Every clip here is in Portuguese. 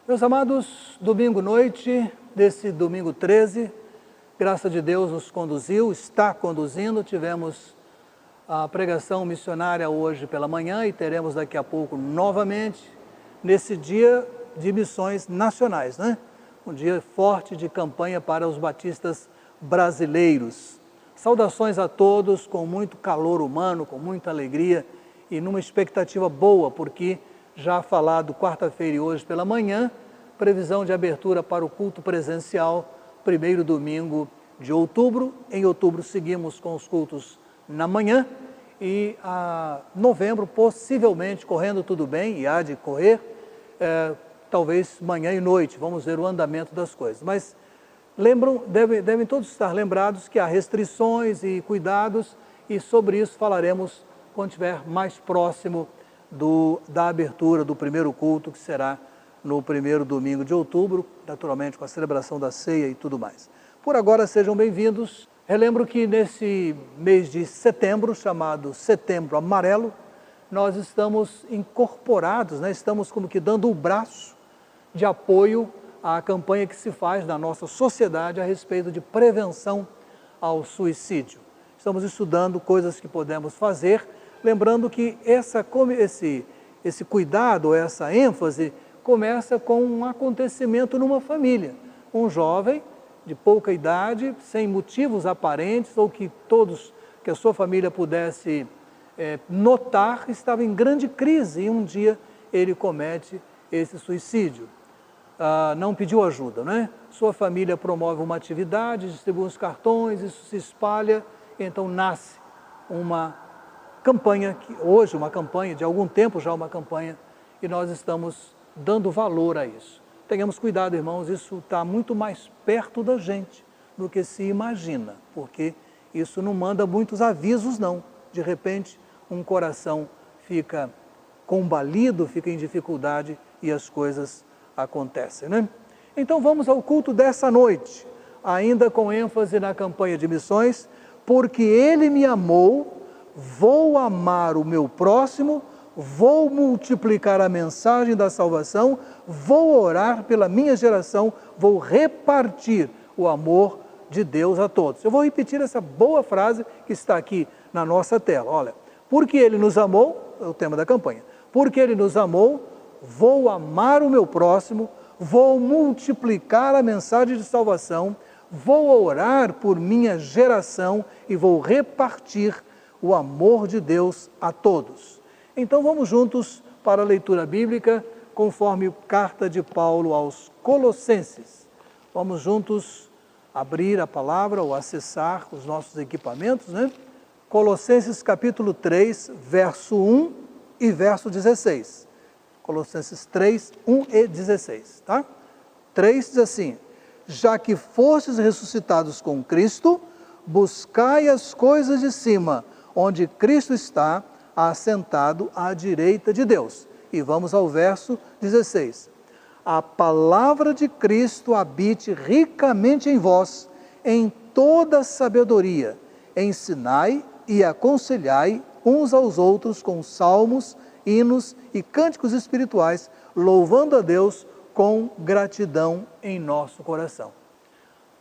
Meus amados, domingo noite, desse domingo 13, graça de Deus nos conduziu, está conduzindo, tivemos a pregação missionária hoje pela manhã e teremos daqui a pouco novamente, nesse dia de missões nacionais, né? Um dia forte de campanha para os batistas brasileiros. Saudações a todos com muito calor humano, com muita alegria e numa expectativa boa, porque já falado quarta-feira e hoje pela manhã, previsão de abertura para o culto presencial, primeiro domingo de outubro. Em outubro seguimos com os cultos na manhã e novembro possivelmente, correndo tudo bem, e há de correr, talvez manhã e noite, vamos ver o andamento das coisas. Mas devem todos estar lembrados que há restrições e cuidados e sobre isso falaremos quando estiver mais próximo da abertura do primeiro culto, que será no primeiro domingo de outubro, naturalmente com a celebração da ceia e tudo mais. Por agora, sejam bem-vindos. Relembro que nesse mês de setembro, chamado Setembro Amarelo, nós estamos incorporados, estamos como que dando o braço de apoio à campanha que se faz na nossa sociedade a respeito de prevenção ao suicídio. Estamos estudando coisas que podemos fazer, lembrando que esse cuidado, essa ênfase, começa com um acontecimento numa família. Um jovem de pouca idade, sem motivos aparentes, ou que a sua família pudesse notar, estava em grande crise e um dia ele comete esse suicídio. Não pediu ajuda, né? Sua família promove uma atividade, distribui uns cartões, isso se espalha, então nasce uma campanha, uma campanha, de algum tempo já uma campanha, e nós estamos dando valor a isso. Tenhamos cuidado, irmãos, isso está muito mais perto da gente do que se imagina, porque isso não manda muitos avisos, não. De repente, um coração fica combalido, fica em dificuldade e as coisas acontecem, né? Então vamos ao culto dessa noite, ainda com ênfase na campanha de missões, porque Ele me amou, vou amar o meu próximo, vou multiplicar a mensagem da salvação, vou orar pela minha geração, vou repartir o amor de Deus a todos. Eu vou repetir essa boa frase que está aqui na nossa tela. Olha, porque Ele nos amou, é o tema da campanha, porque Ele nos amou, vou amar o meu próximo, vou multiplicar a mensagem de salvação, vou orar por minha geração e vou repartir o amor de Deus a todos. Então vamos juntos para a leitura bíblica, conforme carta de Paulo aos Colossenses. Vamos juntos abrir a palavra ou acessar os nossos equipamentos, né? Colossenses capítulo 3, verso 1 e verso 16. Colossenses 3, 1 e 16, tá? 3 diz assim: já que fostes ressuscitados com Cristo, buscai as coisas de cima, onde Cristo está, assentado à direita de Deus. E vamos ao verso 16. A palavra de Cristo habite ricamente em vós, em toda sabedoria. Ensinai e aconselhai uns aos outros com salmos, hinos e cânticos espirituais, louvando a Deus com gratidão em nosso coração.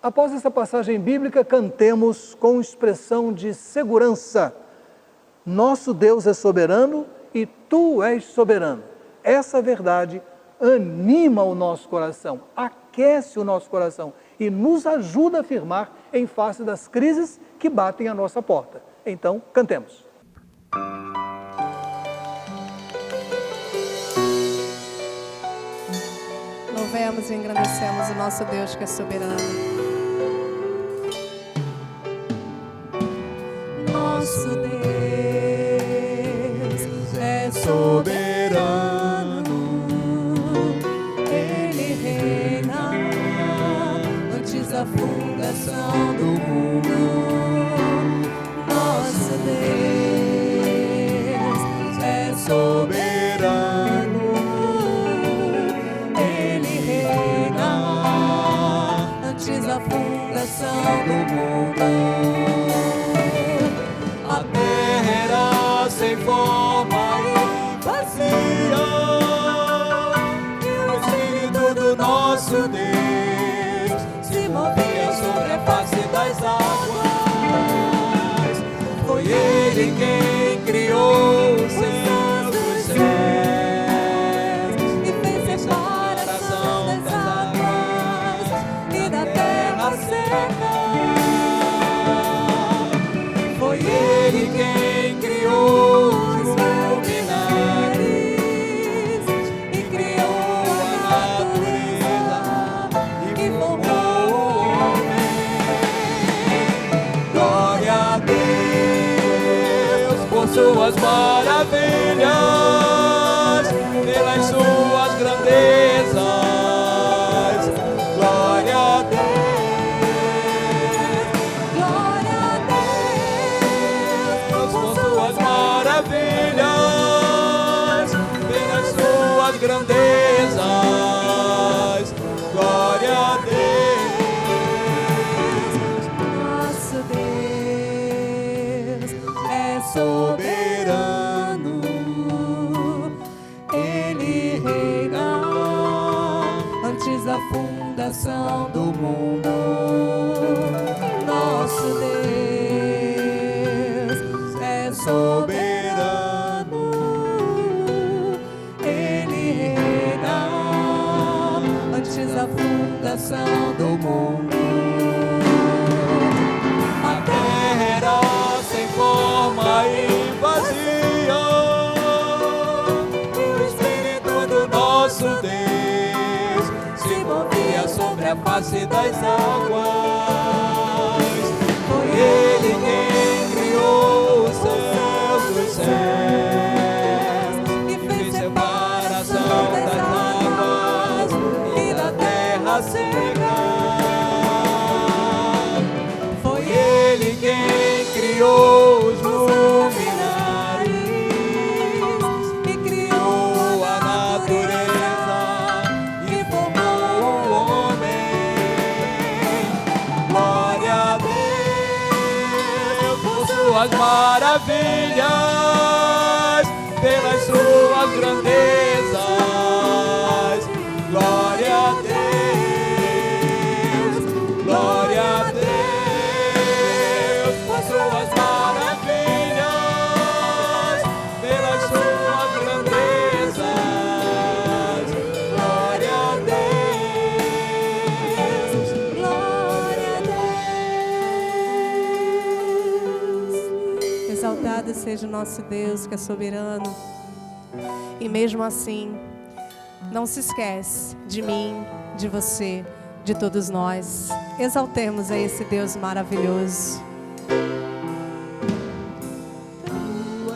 Após essa passagem bíblica, cantemos com expressão de segurança: nosso Deus é soberano e Tu és soberano. Essa verdade anima o nosso coração, aquece o nosso coração e nos ajuda a afirmar em face das crises que batem à nossa porta. Então, cantemos. Louvemos e engrandecemos o nosso Deus que é soberano. Nosso Deus é soberano, Ele reina antes da fundação do mundo. Nosso Deus é soberano, Ele reina antes da fundação do mundo. A terra era sem forma e vazia, e o Espírito nosso Deus se movia sobre a face das águas. Foi Ele quem criou os céus dos céus e fez separação das águas e da terra seca. Foi Ele quem criou os luminares E criou a a natureza natureza e e formou formou o homem. Glória a Deus por suas maravilhas, pelas suas grandezas. Glória a Deus. glória a Deus Por suas maravilhas, pelas suas grandezas. Glória a Deus. Nosso Deus é soberano, Ele reina antes da fundação do mundo. Nosso Deus é soberano, Ele reina antes da fundação do mundo. A terra era sem forma e vazia, e o Espírito do nosso Deus se movia sobre a face das águas. Foi Ele quem criou os céus dos céus E e fez separação das águas e da terra seca. Foi Ele quem criou os luminares e criou a natureza e formou o homem. Glória a Deus por suas maravilhas, pelas suas grandezas. Glória a Deus. Glória a Deus por suas maravilhas, pelas suas grandezas. Glória a Deus. glória a Deus. Exaltado seja o nosso Deus que é soberano. E mesmo assim, não se esquece de mim, de você, de todos nós. Exaltemos a esse Deus maravilhoso. Tu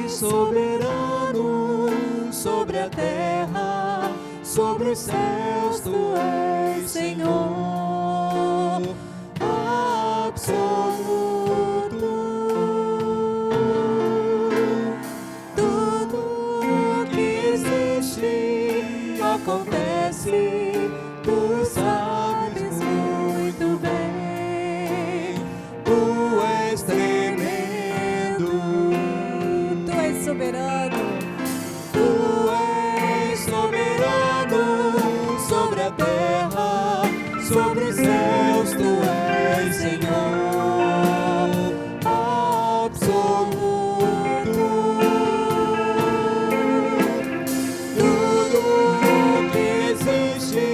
és soberano sobre a terra, sobre os céus, tu és Senhor absoluto. Tudo que existe acontece, tu sabes muito bem. Tu és tremendo. Tu és soberano. Tu és soberano sobre a terra, sobre os céus, tu és Senhor absoluto. Tudo que existe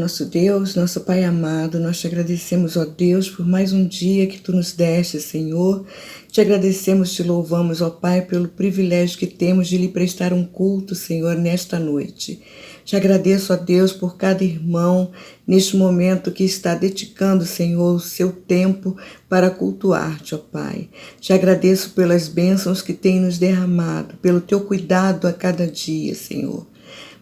nosso Deus, nosso Pai amado, nós te agradecemos, ó Deus, por mais um dia que tu nos deste, Senhor. Te agradecemos, te louvamos, ó Pai, pelo privilégio que temos de lhe prestar um culto, Senhor, nesta noite. Te agradeço, ó Deus, por cada irmão neste momento que está dedicando, Senhor, o seu tempo para cultuar-te, ó Pai. Te agradeço pelas bênçãos que tem nos derramado, pelo teu cuidado a cada dia, Senhor.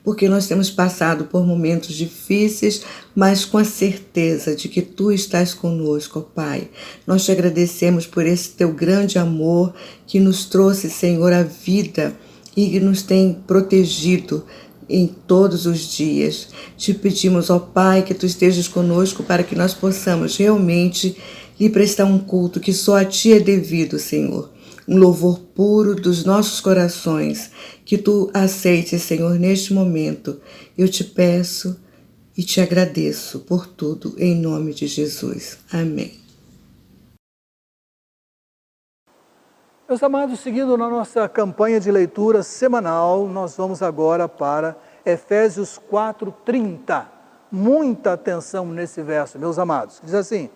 Porque nós temos passado por momentos difíceis, mas com a certeza de que Tu estás conosco, ó Pai. Nós te agradecemos por esse Teu grande amor que nos trouxe, Senhor, a vida e que nos tem protegido em todos os dias. Te pedimos, ó Pai, que Tu estejas conosco para que nós possamos realmente lhe prestar um culto que só a Ti é devido, Senhor. Um louvor puro dos nossos corações, que Tu aceites, Senhor, neste momento. Eu te peço e te agradeço por tudo, em nome de Jesus. Amém. Meus amados, seguindo na nossa campanha de leitura semanal, nós vamos agora para Efésios 4:30. Muita atenção nesse verso, meus amados. Diz assim: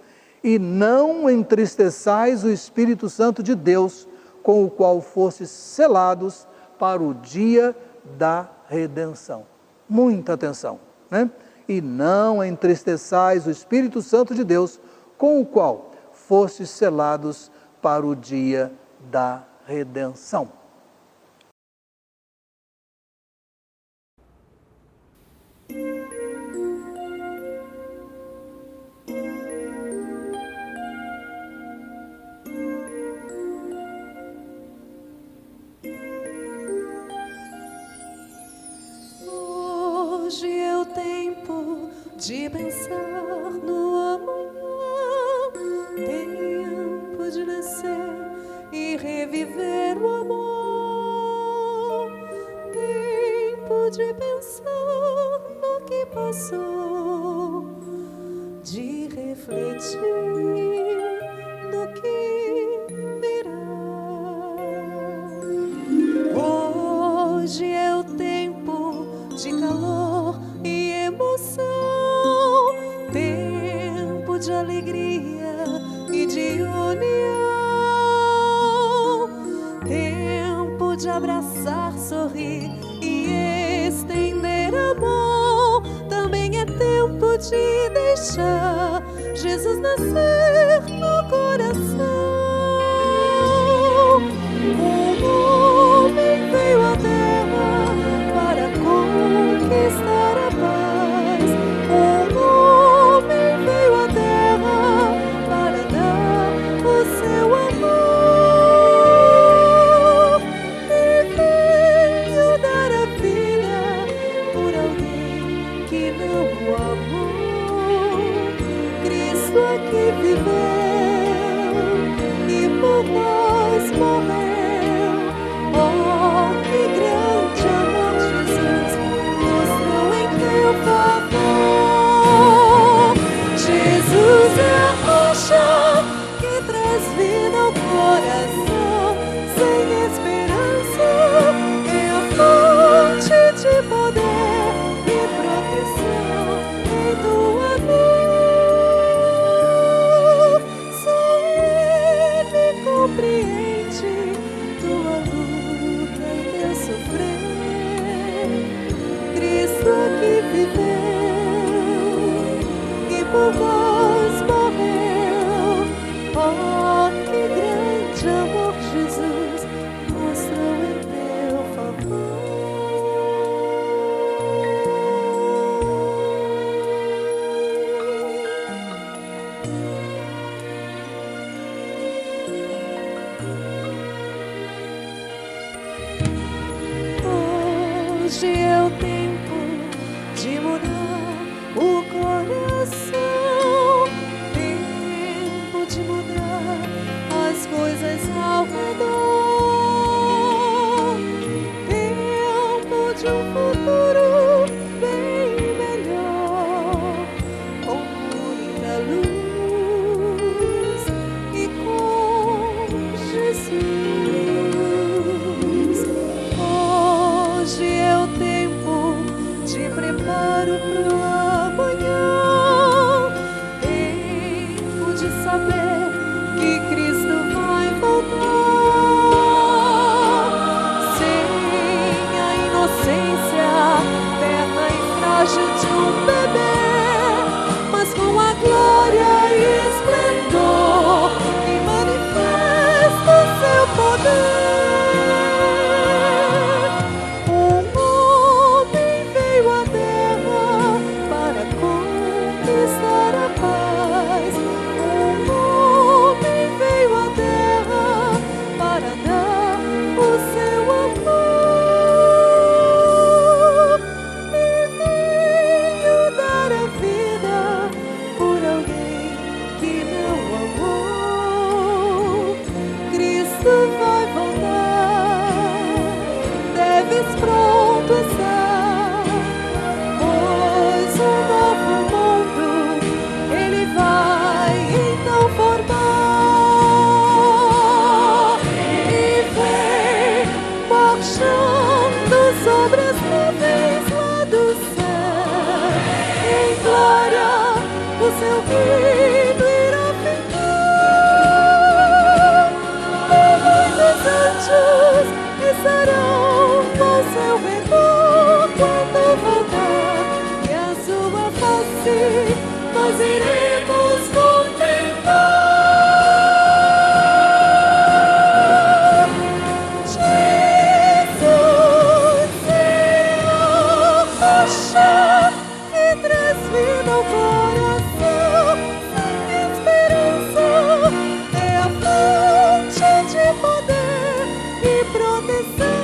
e não entristeçais o Espírito Santo de Deus, com o qual fostes selados para o dia da redenção. Muita atenção, né? E não entristeçais o Espírito Santo de Deus, com o qual fostes selados para o dia da redenção. Hoje é o tempo de pensar no amanhã, tempo de nascer e reviver o amor, tempo de pensar no que passou, de refletir no que virá. Hoje é o tempo de calor e emoção, tempo de alegria e de união, tempo de abraçar, sorrir e estender a mão. Também é tempo de deixar Jesus nascer no coração. Um homem veio à terra para conquistar a paz. Um homem veio à terra para dar o seu amor. E veio dar a vida por alguém que não o amou. Cristo aqui viveu e por nós morreu. Oh, que grande amor Jesus mostrou em teu favor. Jesus é a rocha que traz vida ao coração. Sem esperança é a fonte de poder e proteção em tua dor. Só Ele compreende tua luta e teu sofrer. Cristo aqui viveu e por nós morreu. Oh, que grande amor Jesus mostrou em teu favor. Hoje é o tempo de mudar o coração, tempo de mudar as coisas ao redor, tempo de um futuro bem melhor, com muita luz e com Jesus. Hoje é o tempo seu reino irá ficar. Muitos anjos estarão ao seu redor quando voltar, e a sua face nós iremos contemplar. Jesus é a rocha que transfina o coração, sem esperança é a fonte de poder e proteção.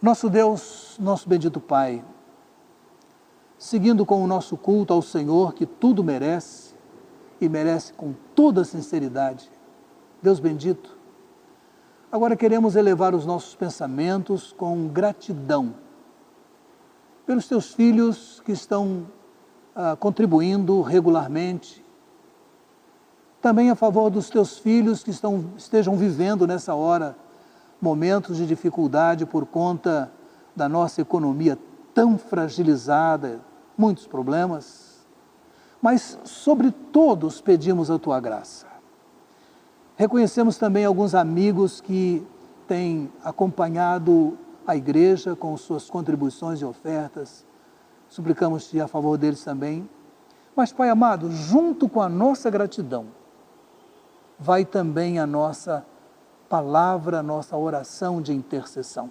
Nosso Deus, nosso bendito Pai, seguindo com o nosso culto ao Senhor, que tudo merece, e merece com toda sinceridade, Deus bendito, agora queremos elevar os nossos pensamentos com gratidão pelos teus filhos que estão contribuindo regularmente, também a favor dos teus filhos que estejam vivendo nessa hora momentos de dificuldade por conta da nossa economia tão fragilizada, muitos problemas, mas sobre todos pedimos a tua graça. Reconhecemos também alguns amigos que têm acompanhado a igreja com suas contribuições e ofertas, suplicamos-te a favor deles também, mas Pai amado, junto com a nossa gratidão, vai também a nossa palavra, a nossa oração de intercessão.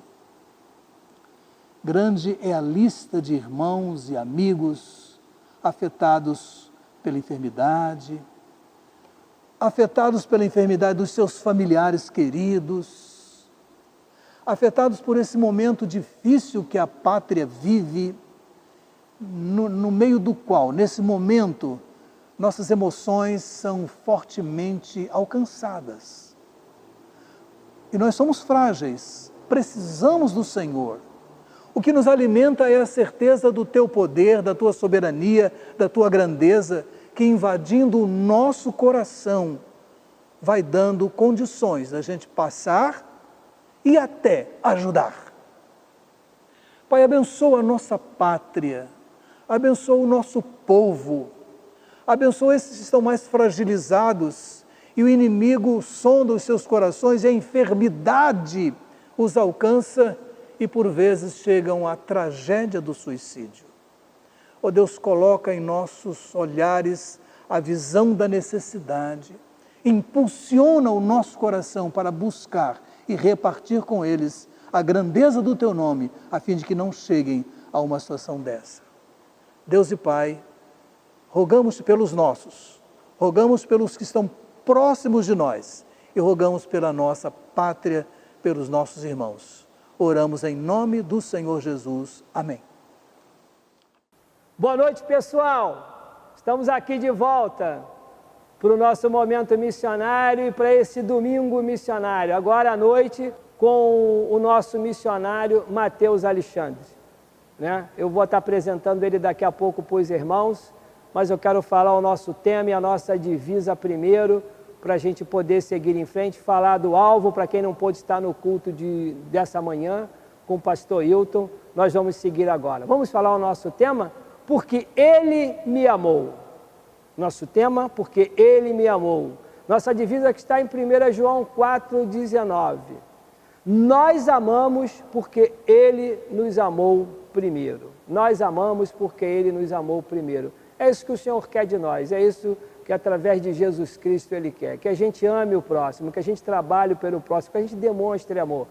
Grande é a lista de irmãos e amigos afetados pela enfermidade, afetados pela enfermidade dos seus familiares queridos, afetados por esse momento difícil que a pátria vive, no meio do qual, nesse momento, nossas emoções são fortemente alcançadas. E nós somos frágeis, precisamos do Senhor. O que nos alimenta é a certeza do teu poder, da tua soberania, da tua grandeza, que invadindo o nosso coração, vai dando condições da gente passar e até ajudar. Pai, abençoa a nossa pátria, abençoa o nosso povo, abençoa esses que estão mais fragilizados e o inimigo sonda os seus corações e a enfermidade os alcança e por vezes chegam à tragédia do suicídio. Ó Deus, coloca em nossos olhares a visão da necessidade, impulsiona o nosso coração para buscar e repartir com eles a grandeza do Teu nome, a fim de que não cheguem a uma situação dessa. Deus e Pai, rogamos pelos nossos, rogamos pelos que estão próximos de nós e rogamos pela nossa pátria, pelos nossos irmãos. Oramos em nome do Senhor Jesus. Amém. Boa noite, pessoal. Estamos aqui de volta para o nosso momento missionário e para esse domingo missionário. Agora à noite com o nosso missionário Mateus Alexandre. Eu vou estar apresentando ele daqui a pouco para os irmãos, mas eu quero falar o nosso tema e a nossa divisa primeiro, para a gente poder seguir em frente, falar do alvo, para quem não pôde estar no culto dessa manhã, com o pastor Hilton, nós vamos seguir agora. Vamos falar o nosso tema? Porque Ele me amou. Nosso tema, porque Ele me amou. Nossa divisa que está em 1 João 4,19. Nós amamos porque Ele nos amou primeiro. Nós amamos porque Ele nos amou primeiro. É isso que o Senhor quer de nós, é isso que através de Jesus Cristo Ele quer. Que a gente ame o próximo, que a gente trabalhe pelo próximo, que a gente demonstre amor.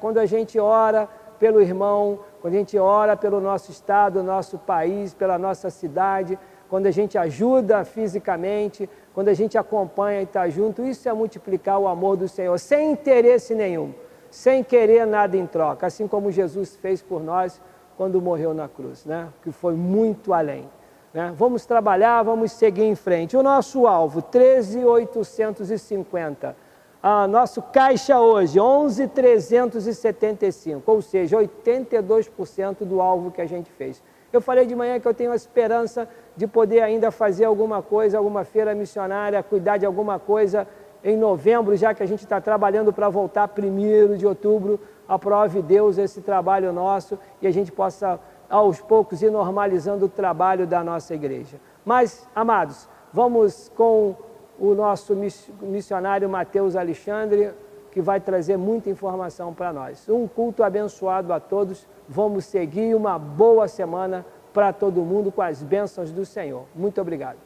Quando a gente ora pelo irmão, quando a gente ora pelo nosso estado, nosso país, pela nossa cidade, quando a gente ajuda fisicamente, quando a gente acompanha e está junto, isso é multiplicar o amor do Senhor, sem interesse nenhum, sem querer nada em troca, assim como Jesus fez por nós quando morreu na cruz, que foi muito além. Vamos trabalhar, vamos seguir em frente. O nosso alvo, 13.850. Nosso caixa hoje, 11.375, ou seja, 82% do alvo que a gente fez. Eu falei de manhã que eu tenho a esperança de poder ainda fazer alguma coisa, alguma feira missionária, cuidar de alguma coisa em novembro, já que a gente está trabalhando para voltar 1º de outubro. Aprove Deus esse trabalho nosso e a gente possa, aos poucos, ir normalizando o trabalho da nossa igreja. Mas, amados, vamos com o nosso missionário Mateus Alexandre, que vai trazer muita informação para nós. Um culto abençoado a todos. Vamos seguir uma boa semana para todo mundo com as bênçãos do Senhor. Muito obrigado.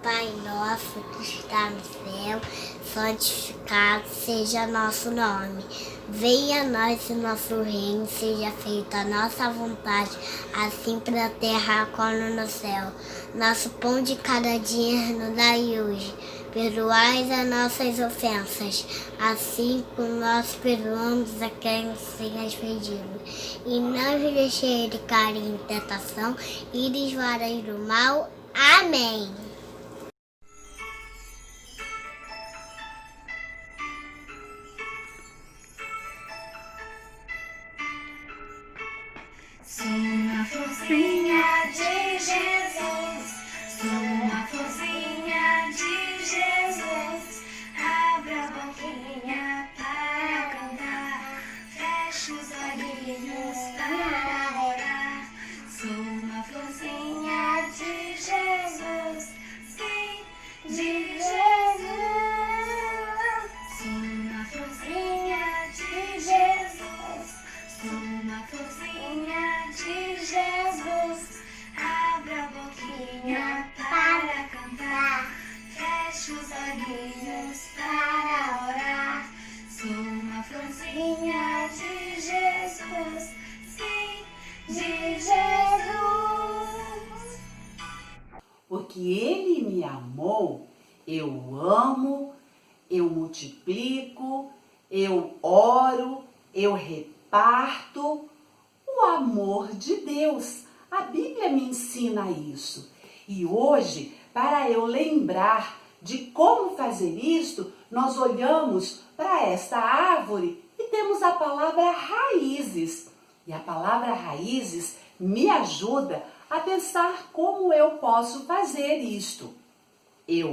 Pai nosso que está no céu, santificado seja nosso nome. Venha a nós o nosso reino, seja feita a nossa vontade, assim para a terra como no céu. Nosso pão de cada dia nos dai hoje. Perdoai as nossas ofensas, assim como nós perdoamos a quem nos tem pedido. E não nos deixeis de cair em tentação, e livrai do mal. Amém. Sou uma florzinha de Jesus, sou uma florzinha de Jesus. Abra a boquinha para cantar, feche os olhinhos para orar. Sou uma florzinha de Jesus, sim, de Jesus. Sou uma florzinha de Jesus, sou uma florzinha de Jesus. Abra a boquinha para cantar, feche os olhinhos para orar. Sou uma florzinha de Jesus, sim, de Jesus. Porque Ele me amou, eu amo, eu multiplico, eu oro, eu reparto o amor de Deus. A Bíblia me ensina isso. E hoje, para eu lembrar de como fazer isto, nós olhamos para esta árvore e temos a palavra raízes. E a palavra raízes me ajuda a pensar como eu posso fazer isto. Eu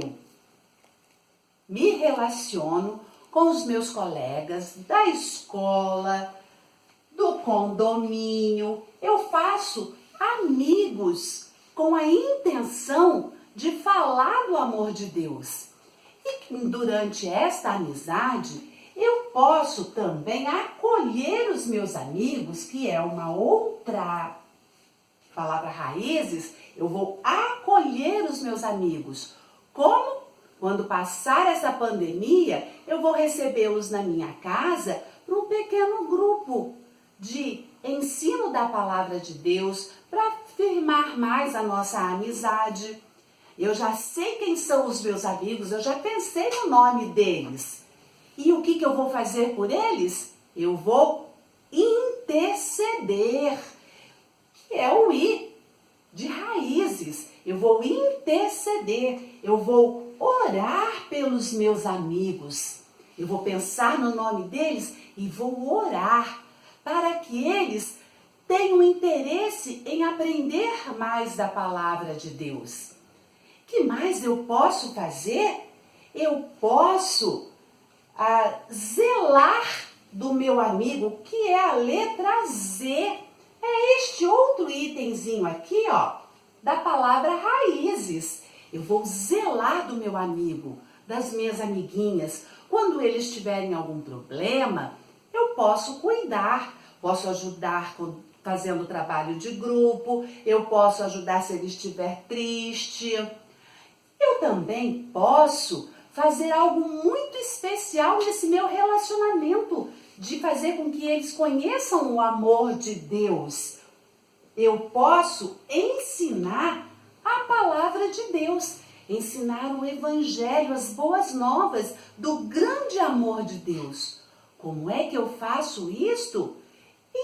me relaciono com os meus colegas da escola, do condomínio. Eu faço amigos com a intenção de falar do amor de Deus. E durante esta amizade, eu posso também acolher os meus amigos, que é uma outra palavra raízes. Eu vou acolher os meus amigos. Como? Quando passar essa pandemia, eu vou recebê-los na minha casa para um pequeno grupo de ensino da palavra de Deus, para firmar mais a nossa amizade. Eu já sei quem são os meus amigos, eu já pensei no nome deles. E o que eu vou fazer por eles? Eu vou interceder, que é o I de raízes. Eu vou interceder, eu vou orar pelos meus amigos. Eu vou pensar no nome deles e vou orar para que eles tenham interesse em aprender mais da palavra de Deus. Que mais eu posso fazer? Eu posso zelar do meu amigo, que é a letra Z. É este outro itemzinho aqui, ó, da palavra raízes. Eu vou zelar do meu amigo, das minhas amiguinhas. Quando eles tiverem algum problema, eu posso cuidar, posso ajudar fazendo trabalho de grupo, eu posso ajudar se ele estiver triste. Eu também posso fazer algo muito especial nesse meu relacionamento, de fazer com que eles conheçam o amor de Deus. Eu posso ensinar a palavra de Deus, ensinar o Evangelho, as boas novas do grande amor de Deus. Como é que eu faço isto?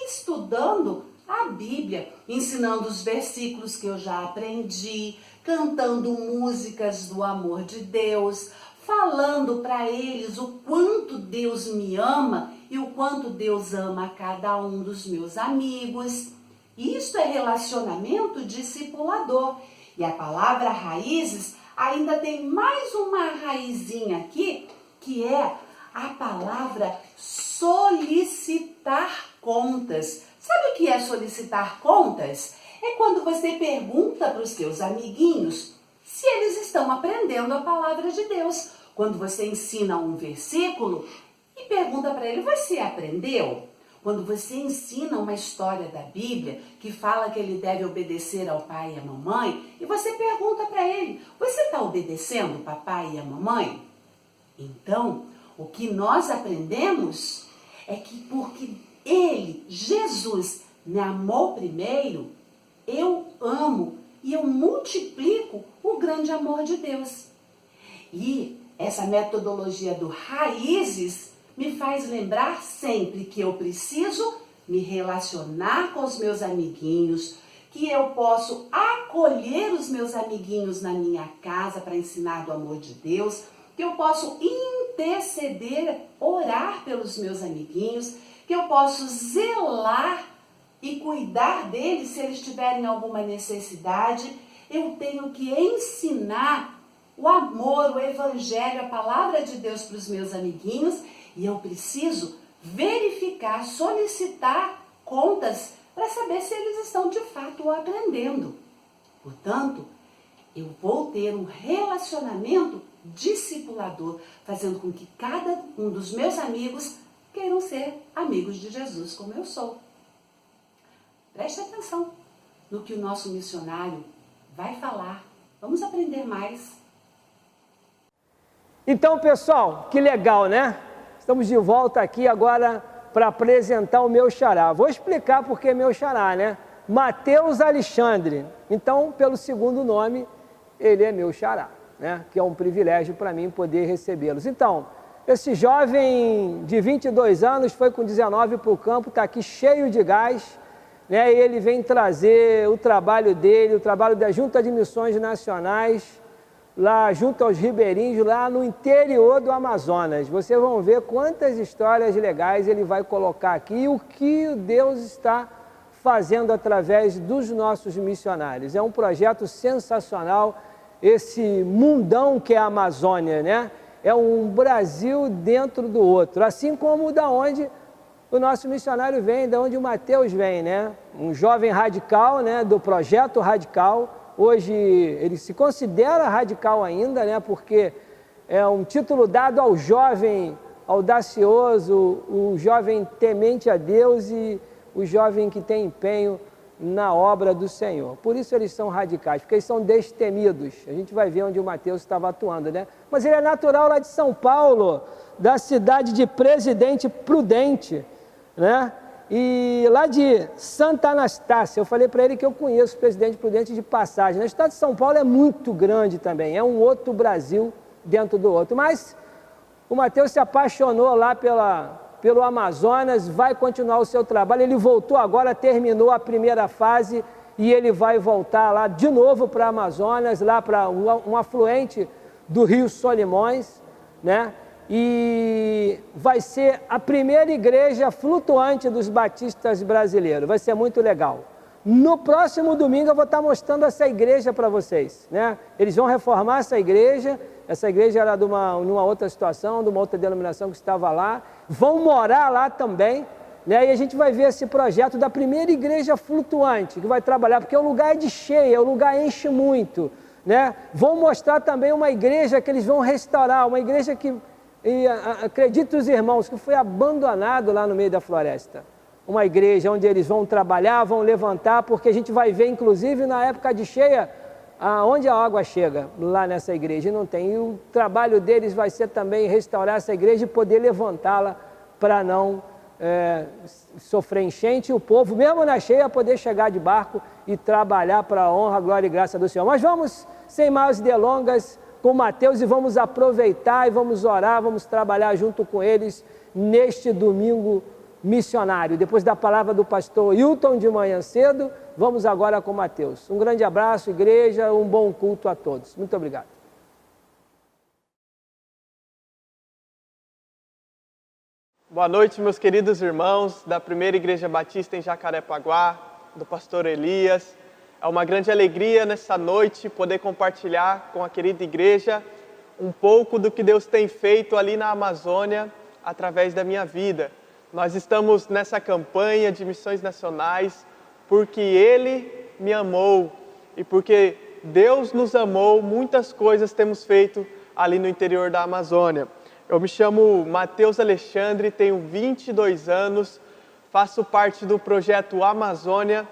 Estudando a Bíblia, ensinando os versículos que eu já aprendi, cantando músicas do amor de Deus, falando para eles o quanto Deus me ama e o quanto Deus ama a cada um dos meus amigos. Isto é relacionamento discipulador. E a palavra raízes ainda tem mais uma raizinha aqui, que é a palavra solicitar contas. Sabe o que é solicitar contas? É quando você pergunta para os seus amiguinhos se eles estão aprendendo a palavra de Deus. Quando você ensina um versículo e pergunta para ele, você aprendeu? Quando você ensina uma história da Bíblia que fala que ele deve obedecer ao pai e à mamãe, e você pergunta para ele, você está obedecendo o papai e a mamãe? Então, o que nós aprendemos é que porque ele, Jesus, me amou primeiro, eu amo e eu multiplico o grande amor de Deus. E essa metodologia do raízes me faz lembrar sempre que eu preciso me relacionar com os meus amiguinhos, que eu posso acolher os meus amiguinhos na minha casa para ensinar do amor de Deus, que eu posso interceder, orar pelos meus amiguinhos, que eu posso zelar e cuidar deles se eles tiverem alguma necessidade. Eu tenho que ensinar o amor, o Evangelho, a palavra de Deus para os meus amiguinhos, e eu preciso verificar, solicitar contas para saber se eles estão de fato aprendendo. Portanto, eu vou ter um relacionamento discipulador, fazendo com que cada um dos meus amigos queiram ser amigos de Jesus como eu sou. Preste atenção no que o nosso missionário vai falar. Vamos aprender mais. Então, pessoal, que legal, né? Estamos de volta aqui agora para apresentar o meu xará. Vou explicar por que meu xará, né? Mateus Alexandre. Então, pelo segundo nome, ele é meu xará, né? Que é um privilégio para mim poder recebê-los. Então, esse jovem de 22 anos foi com 19 para o campo, está aqui cheio de gás, né? E ele vem trazer o trabalho dele, o trabalho da Junta de Missões Nacionais, lá junto aos ribeirinhos, lá no interior do Amazonas. Vocês vão ver quantas histórias legais ele vai colocar aqui e o que Deus está fazendo através dos nossos missionários. É um projeto sensacional, esse mundão que é a Amazônia, né? É um Brasil dentro do outro, assim como da onde o nosso missionário vem, da onde o Mateus vem, né? Um jovem radical, né? Do projeto radical. Hoje ele se considera radical ainda, né? Porque é um título dado ao jovem audacioso, o jovem temente a Deus e o jovem que tem empenho na obra do Senhor. Por isso eles são radicais, porque eles são destemidos. A gente vai ver onde o Mateus estava atuando, né? Mas ele é natural lá de São Paulo, da cidade de Presidente Prudente, né? E lá de Santa Anastácia, eu falei para ele que eu conheço o Presidente Prudente de passagem. O estado de São Paulo é muito grande também, é um outro Brasil dentro do outro. Mas o Mateus se apaixonou lá pelo Amazonas, vai continuar o seu trabalho. Ele voltou agora, terminou a primeira fase e ele vai voltar lá de novo para o Amazonas, lá para um afluente do Rio Solimões, né? E vai ser a primeira igreja flutuante dos batistas brasileiros. Vai ser muito legal. No próximo domingo eu vou estar mostrando essa igreja para vocês, né? Eles vão reformar essa igreja era de numa outra situação, de uma outra denominação que estava lá, vão morar lá também, né? E a gente vai ver esse projeto da primeira igreja flutuante, que vai trabalhar, porque o lugar é de cheia, o lugar enche muito, né? Vão mostrar também uma igreja que eles vão restaurar, uma igreja que, acredite os irmãos, que foi abandonado lá no meio da floresta. Uma igreja onde eles vão trabalhar, vão levantar, porque a gente vai ver, inclusive, na época de cheia, onde a água chega, lá nessa igreja, e não tem. E o trabalho deles vai ser também restaurar essa igreja e poder levantá-la para não sofrer enchente, e o povo, mesmo na cheia, poder chegar de barco e trabalhar para a honra, glória e graça do Senhor. Mas vamos, sem mais delongas, com Mateus, e vamos aproveitar e vamos orar, vamos trabalhar junto com eles neste domingo missionário. Depois da palavra do pastor Hilton de manhã cedo, vamos agora com Mateus. Um grande abraço, igreja, um bom culto a todos. Muito obrigado. Boa noite, meus queridos irmãos da Primeira Igreja Batista em Jacarepaguá, do pastor Elias. É uma grande alegria nessa noite poder compartilhar com a querida igreja um pouco do que Deus tem feito ali na Amazônia através da minha vida. Nós estamos nessa campanha de missões nacionais porque Ele me amou e porque Deus nos amou, muitas coisas temos feito ali no interior da Amazônia. Eu me chamo Mateus Alexandre, tenho 22 anos, faço parte do projeto Amazônia,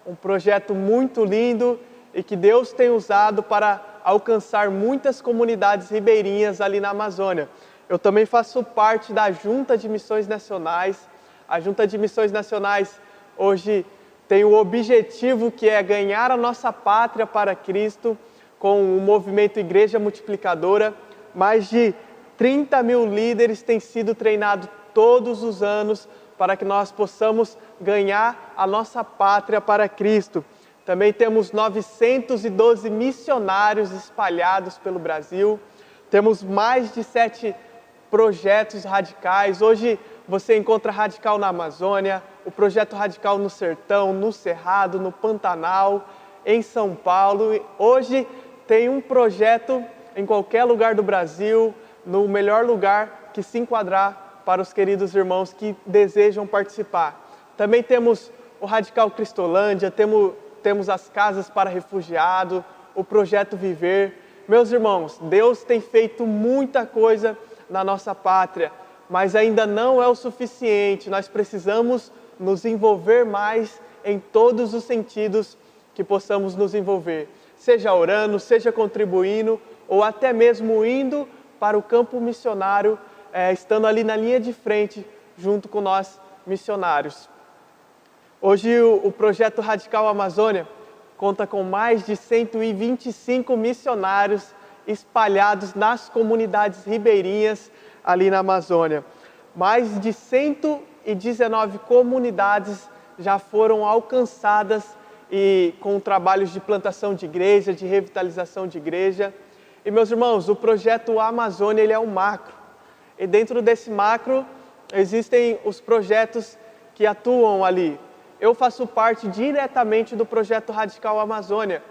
um projeto muito lindo e que Deus tem usado para alcançar muitas comunidades ribeirinhas ali na Amazônia. Eu também faço parte da Junta de Missões Nacionais. A Junta de Missões Nacionais hoje tem o objetivo que é ganhar a nossa pátria para Cristo com o movimento Igreja Multiplicadora. Mais de 30 mil líderes têm sido treinados todos os anos para que nós possamos ganhar a nossa pátria para Cristo. Também temos 912 missionários espalhados pelo Brasil. Temos mais de 7 projetos radicais. Hoje você encontra Radical na Amazônia, o projeto Radical no Sertão, no Cerrado, no Pantanal, em São Paulo. Hoje tem um projeto em qualquer lugar do Brasil, no melhor lugar que se enquadrar para os queridos irmãos que desejam participar. Também temos o Radical Cristolândia, temos as casas para refugiados, o projeto Viver. Meus irmãos, Deus tem feito muita coisa na nossa pátria, mas ainda não é o suficiente. Nós precisamos nos envolver mais em todos os sentidos que possamos nos envolver, seja orando, seja contribuindo, ou até mesmo indo para o campo missionário, estando ali na linha de frente, junto com nós missionários. Hoje o projeto Radical Amazônia conta com mais de 125 missionários espalhados nas comunidades ribeirinhas ali na Amazônia. Mais de 119 comunidades já foram alcançadas e com trabalhos de plantação de igreja, de revitalização de igreja. E meus irmãos, o projeto Amazônia ele é um macro. E dentro desse macro existem os projetos que atuam ali. Eu faço parte diretamente do projeto Radical Amazônia.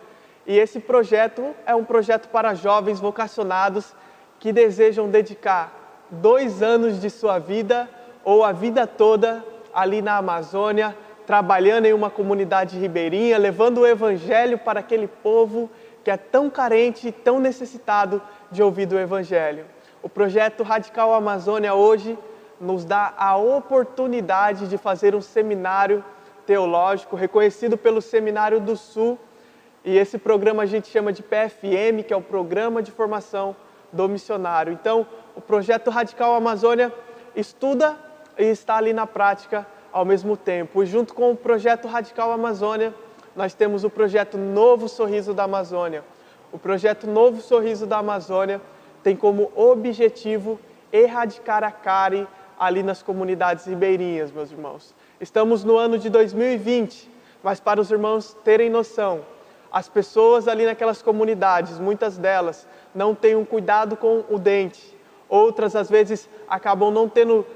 E esse projeto é um projeto para jovens vocacionados que desejam dedicar 2 anos de sua vida ou a vida toda ali na Amazônia, trabalhando em uma comunidade ribeirinha, levando o Evangelho para aquele povo que é tão carente e tão necessitado de ouvir do Evangelho. O projeto Radical Amazônia hoje nos dá a oportunidade de fazer um seminário teológico reconhecido pelo Seminário do Sul, e esse programa a gente chama de PFM, que é o Programa de Formação do Missionário. Então, o projeto Radical Amazônia estuda e está ali na prática ao mesmo tempo. E junto com o projeto Radical Amazônia, nós temos o projeto Novo Sorriso da Amazônia. O projeto Novo Sorriso da Amazônia tem como objetivo erradicar a cárie ali nas comunidades ribeirinhas, meus irmãos. Estamos no ano de 2020, mas para os irmãos terem noção, as pessoas ali naquelas comunidades, muitas delas, não têm um cuidado com o dente. Outras, às vezes, acabam não tendo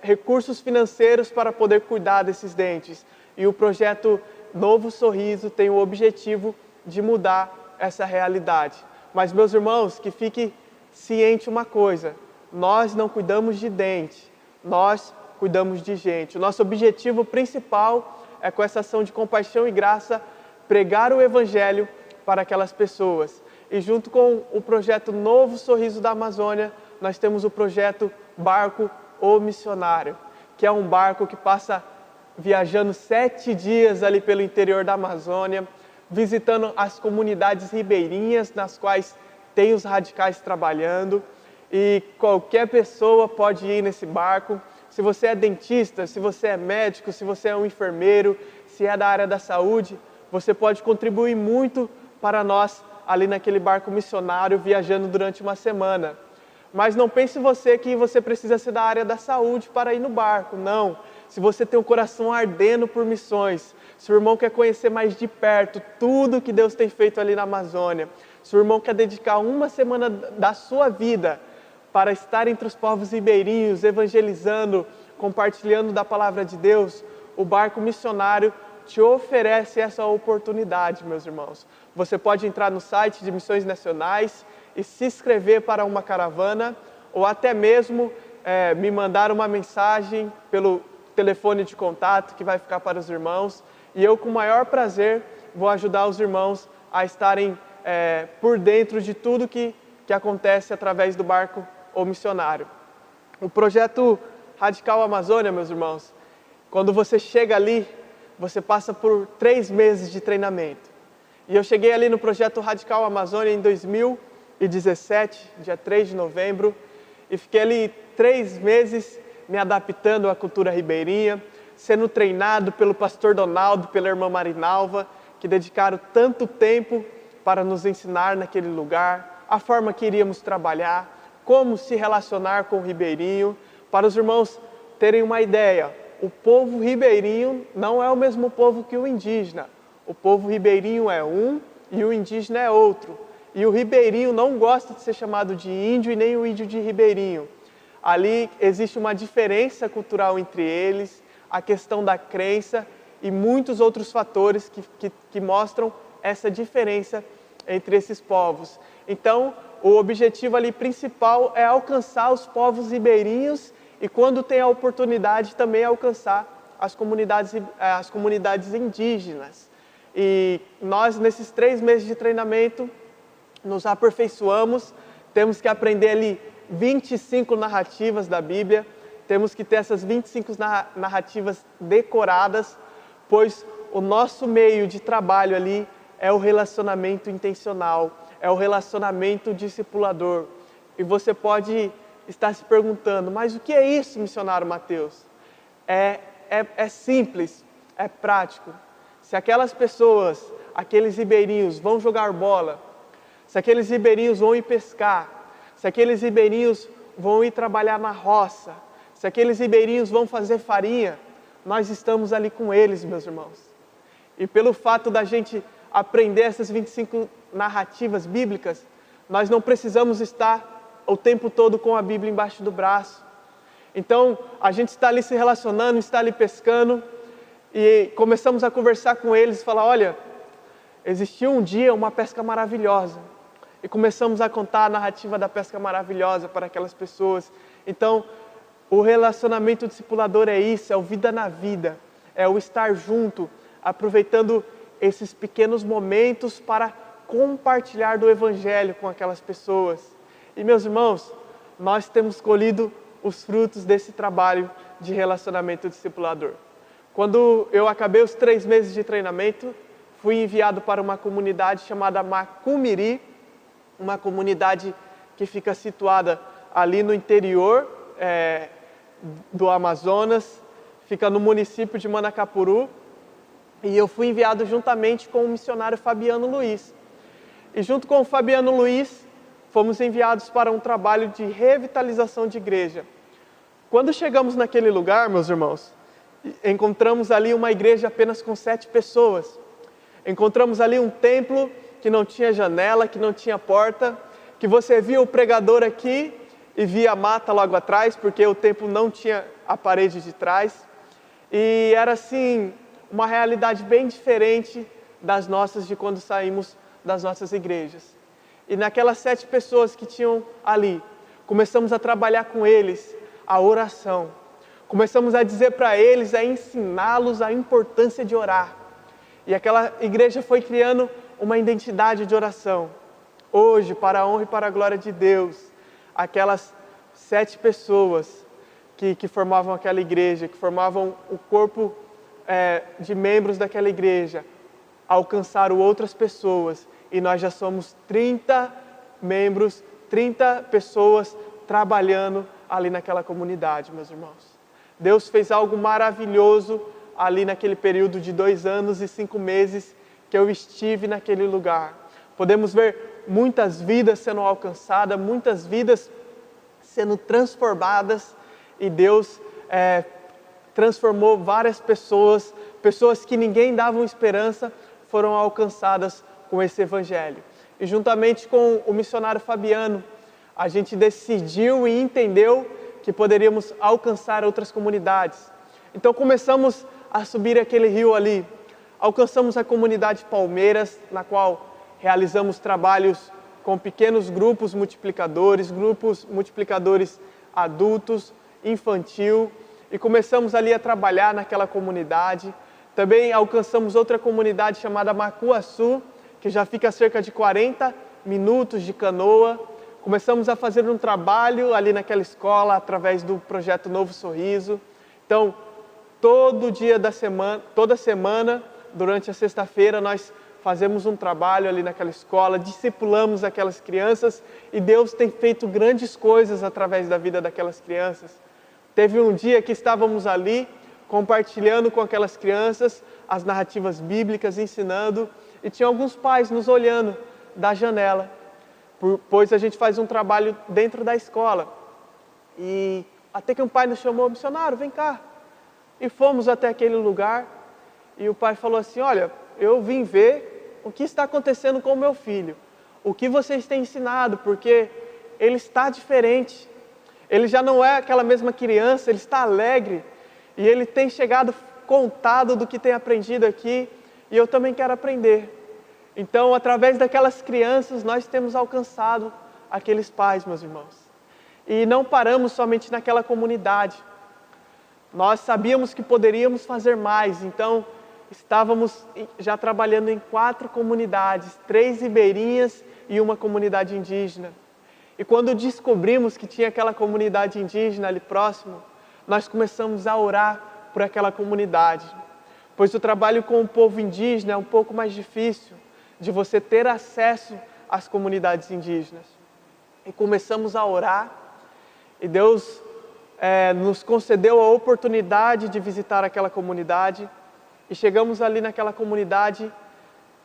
recursos financeiros para poder cuidar desses dentes. E o projeto Novo Sorriso tem o objetivo de mudar essa realidade. Mas, meus irmãos, que fique ciente uma coisa, nós não cuidamos de dente, nós cuidamos de gente. O nosso objetivo principal é, com essa ação de compaixão e graça, pregar o Evangelho para aquelas pessoas. E junto com o projeto Novo Sorriso da Amazônia, nós temos o projeto Barco o Missionário, que é um barco que passa viajando 7 dias ali pelo interior da Amazônia, visitando as comunidades ribeirinhas nas quais tem os radicais trabalhando, e qualquer pessoa pode ir nesse barco. Se você é dentista, se você é médico, se você é um enfermeiro, se é da área da saúde, você pode contribuir muito para nós ali naquele barco missionário viajando durante uma semana. Mas não pense você que você precisa ser da área da saúde para ir no barco, não. Se você tem um coração ardendo por missões, se o irmão quer conhecer mais de perto tudo que Deus tem feito ali na Amazônia, se o irmão quer dedicar uma semana da sua vida para estar entre os povos ribeirinhos, evangelizando, compartilhando da palavra de Deus, o barco missionário te oferece essa oportunidade, meus irmãos. Você pode entrar no site de Missões Nacionais e se inscrever para uma caravana, ou até mesmo me mandar uma mensagem pelo telefone de contato que vai ficar para os irmãos, e eu com o maior prazer vou ajudar os irmãos a estarem por dentro de tudo que acontece através do barco ou missionário. O projeto Radical Amazônia, meus irmãos, quando você chega ali, você passa por 3 meses de treinamento. E eu cheguei ali no projeto Radical Amazônia em 2017, dia 3 de novembro, e fiquei ali 3 meses me adaptando à cultura ribeirinha, sendo treinado pelo pastor Donaldo, pela irmã Marinalva, que dedicaram tanto tempo para nos ensinar naquele lugar, a forma que iríamos trabalhar, como se relacionar com o ribeirinho. Para os irmãos terem uma ideia, o povo ribeirinho não é o mesmo povo que o indígena. O povo ribeirinho é um e o indígena é outro. E o ribeirinho não gosta de ser chamado de índio e nem o índio de ribeirinho. Ali existe uma diferença cultural entre eles, a questão da crença e muitos outros fatores que mostram essa diferença entre esses povos. Então, o objetivo ali principal é alcançar os povos ribeirinhos e, quando tem a oportunidade, também alcançar as comunidades indígenas. E nós, nesses 3 meses de treinamento, nos aperfeiçoamos, temos que aprender ali 25 narrativas da Bíblia, temos que ter essas 25 narrativas decoradas, pois o nosso meio de trabalho ali é o relacionamento intencional, é o relacionamento discipulador. E você pode estar se perguntando, mas o que é isso, missionário Mateus? É simples, é prático. Se aquelas pessoas, aqueles ribeirinhos vão jogar bola, se aqueles ribeirinhos vão ir pescar, se aqueles ribeirinhos vão ir trabalhar na roça, se aqueles ribeirinhos vão fazer farinha, nós estamos ali com eles, meus irmãos. E pelo fato da gente aprender essas 25 narrativas bíblicas, nós não precisamos estar o tempo todo com a Bíblia embaixo do braço. Então, a gente está ali se relacionando, está ali pescando, e começamos a conversar com eles, falar, olha, existiu um dia uma pesca maravilhosa. e começamos a contar a narrativa da pesca maravilhosa para aquelas pessoas. Então, o relacionamento discipulador é isso, é o vida na vida, é o estar junto, aproveitando esses pequenos momentos para compartilhar do Evangelho com aquelas pessoas. E meus irmãos, nós temos colhido os frutos desse trabalho de relacionamento discipulador. Quando eu acabei os 3 meses de treinamento, fui enviado para uma comunidade chamada Macumiri, uma comunidade que fica situada ali no interior do Amazonas, fica no município de Manacapuru, e eu fui enviado juntamente com o missionário Fabiano Luiz. E junto com o Fabiano Luiz, fomos enviados para um trabalho de revitalização de igreja. Quando chegamos naquele lugar, meus irmãos, encontramos ali uma igreja apenas com 7 pessoas. Encontramos ali um templo que não tinha janela, que não tinha porta, que você via o pregador aqui e via a mata logo atrás, porque o templo não tinha a parede de trás. E era assim, uma realidade bem diferente das nossas de quando saímos das nossas igrejas. E naquelas 7 pessoas que tinham ali, começamos a trabalhar com eles a oração. Começamos a dizer para eles, a ensiná-los a importância de orar. E aquela igreja foi criando uma identidade de oração. Hoje, para a honra e para a glória de Deus, aquelas 7 pessoas que formavam aquela igreja, que formavam o corpo de membros daquela igreja, alcançaram outras pessoas. E nós já somos 30 membros, 30 pessoas trabalhando ali naquela comunidade, meus irmãos. Deus fez algo maravilhoso ali naquele período de 2 anos e 5 meses que eu estive naquele lugar. Podemos ver muitas vidas sendo alcançadas, muitas vidas sendo transformadas, e Deus transformou várias pessoas, pessoas que ninguém dava esperança, foram alcançadas com esse Evangelho. E juntamente com o missionário Fabiano, a gente decidiu e entendeu que poderíamos alcançar outras comunidades. Então começamos a subir aquele rio ali. Alcançamos a comunidade Palmeiras, na qual realizamos trabalhos com pequenos grupos multiplicadores adultos, infantil, e começamos ali a trabalhar naquela comunidade. Também alcançamos outra comunidade chamada Macuaçu, que já fica a cerca de 40 minutos de canoa. Começamos a fazer um trabalho ali naquela escola através do projeto Novo Sorriso. Então, toda semana, durante a sexta-feira, nós fazemos um trabalho ali naquela escola, discipulamos aquelas crianças, e Deus tem feito grandes coisas através da vida daquelas crianças. Teve um dia que estávamos ali, compartilhando com aquelas crianças as narrativas bíblicas, ensinando, e tinha alguns pais nos olhando da janela, pois a gente faz um trabalho dentro da escola. E até que um pai nos chamou: missionário, vem cá. E fomos até aquele lugar, e o pai falou assim: olha, eu vim ver o que está acontecendo com o meu filho, o que vocês têm ensinado, porque ele está diferente. Ele já não é aquela mesma criança, ele está alegre, e ele tem chegado contado do que tem aprendido aqui, e eu também quero aprender. Então, através daquelas crianças, nós temos alcançado aqueles pais, meus irmãos. E não paramos somente naquela comunidade. Nós sabíamos que poderíamos fazer mais, então estávamos já trabalhando em 4 comunidades, 3 ribeirinhas e uma comunidade indígena. E quando descobrimos que tinha aquela comunidade indígena ali próximo, nós começamos a orar por aquela comunidade. Pois o trabalho com o povo indígena é um pouco mais difícil, de você ter acesso às comunidades indígenas. E começamos a orar, e Deus nos concedeu a oportunidade de visitar aquela comunidade, e chegamos ali naquela comunidade,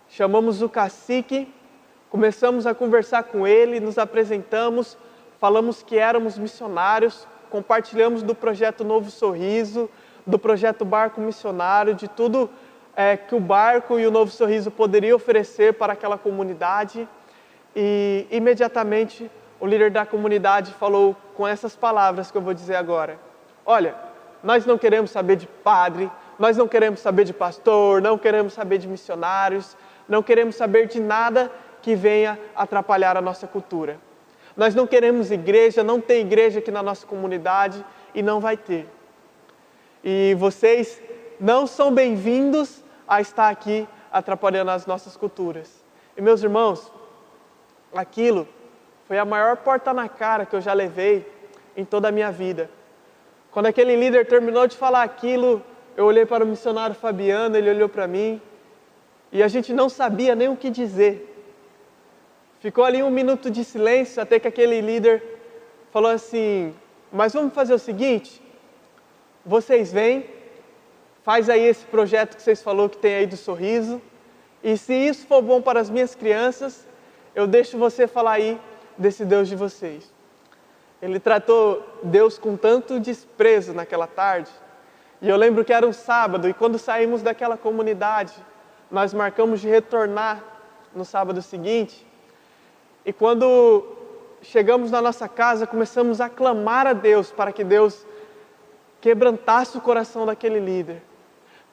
chamamos o cacique, começamos a conversar com ele, nos apresentamos, falamos que éramos missionários, compartilhamos do projeto Novo Sorriso, do projeto Barco Missionário, de tudo que o barco e o Novo Sorriso poderiam oferecer para aquela comunidade. E imediatamente o líder da comunidade falou com essas palavras que eu vou dizer agora: olha, nós não queremos saber de padre, nós não queremos saber de pastor, não queremos saber de missionários, não queremos saber de nada que venha atrapalhar a nossa cultura. Nós não queremos igreja, não tem igreja aqui na nossa comunidade e não vai ter. E vocês não são bem-vindos a estar aqui atrapalhando as nossas culturas. E meus irmãos, aquilo foi a maior porta na cara que eu já levei em toda a minha vida. Quando aquele líder terminou de falar aquilo, eu olhei para o missionário Fabiano, ele olhou para mim, e a gente não sabia nem o que dizer. Ficou ali 1 minuto de silêncio, até que aquele líder falou assim: mas vamos fazer o seguinte, vocês vêm, faz aí esse projeto que vocês falaram que tem aí do sorriso, e se isso for bom para as minhas crianças, eu deixo você falar aí desse Deus de vocês. Ele tratou Deus com tanto desprezo naquela tarde. E eu lembro que era um sábado, e quando saímos daquela comunidade, nós marcamos de retornar no sábado seguinte. E quando chegamos na nossa casa, começamos a clamar a Deus para que Deus quebrantasse o coração daquele líder,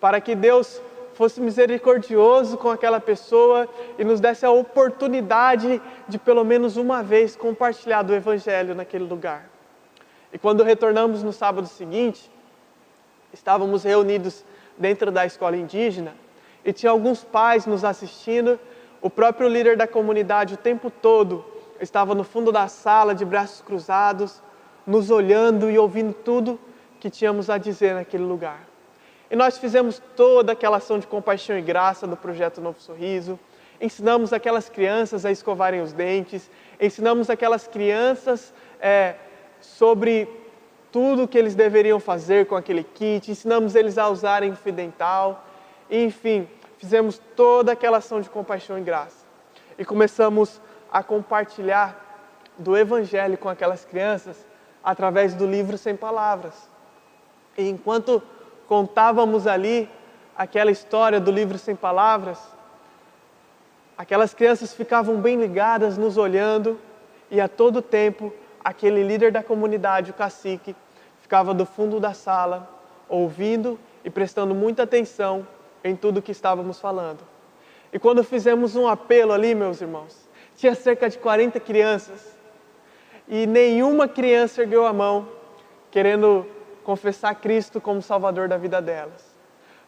para que Deus fosse misericordioso com aquela pessoa e nos desse a oportunidade de pelo menos uma vez compartilhar do Evangelho naquele lugar. E quando retornamos no sábado seguinte, estávamos reunidos dentro da escola indígena e tinha alguns pais nos assistindo. O próprio líder da comunidade o tempo todo estava no fundo da sala de braços cruzados, nos olhando e ouvindo tudo que tínhamos a dizer naquele lugar. E nós fizemos toda aquela ação de compaixão e graça do Projeto Novo Sorriso, ensinamos aquelas crianças a escovarem os dentes, ensinamos aquelas crianças sobre tudo que eles deveriam fazer com aquele kit, ensinamos eles a usarem o fio dental, enfim, fizemos toda aquela ação de compaixão e graça. E começamos a compartilhar do Evangelho com aquelas crianças através do livro Sem Palavras. E enquanto contávamos ali aquela história do livro Sem Palavras, aquelas crianças ficavam bem ligadas, nos olhando, e a todo tempo aquele líder da comunidade, o cacique, ficava do fundo da sala, ouvindo e prestando muita atenção em tudo que estávamos falando. E quando fizemos um apelo ali, meus irmãos, tinha cerca de 40 crianças, e nenhuma criança ergueu a mão, querendo confessar Cristo como Salvador da vida delas.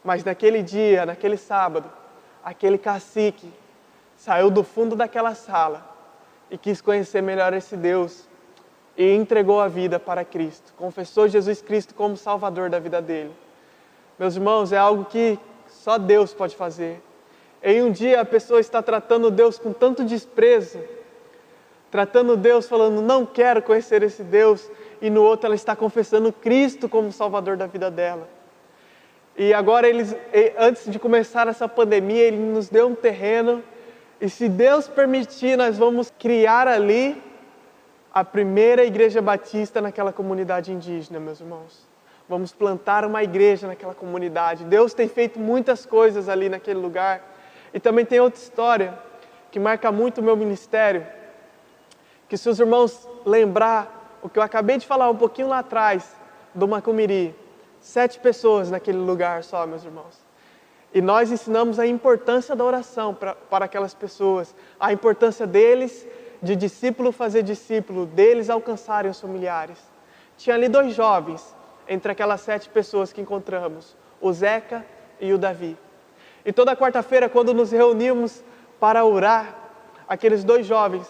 Mas naquele dia, naquele sábado, aquele cacique saiu do fundo daquela sala e quis conhecer melhor esse Deus e entregou a vida para Cristo. Confessou Jesus Cristo como Salvador da vida dele. Meus irmãos, é algo que só Deus pode fazer. Em um dia a pessoa está tratando Deus com tanto desprezo, tratando Deus falando, não quero conhecer esse Deus, e no outro ela está confessando Cristo como Salvador da vida dela. E agora antes de começar essa pandemia, Ele nos deu um terreno, e se Deus permitir, nós vamos criar ali a primeira igreja batista naquela comunidade indígena, meus irmãos. Vamos plantar uma igreja naquela comunidade. Deus tem feito muitas coisas ali naquele lugar. E também tem outra história que marca muito o meu ministério, que se os irmãos lembrar o que eu acabei de falar um pouquinho lá atrás, do Macumiri, 7 pessoas naquele lugar só, meus irmãos. E nós ensinamos a importância da oração para aquelas pessoas, a importância deles, de discípulo fazer discípulo, deles alcançarem os familiares. Tinha ali 2 jovens, entre aquelas 7 pessoas que encontramos, o Zeca e o Davi. E toda quarta-feira, quando nos reuníamos para orar, aqueles 2 jovens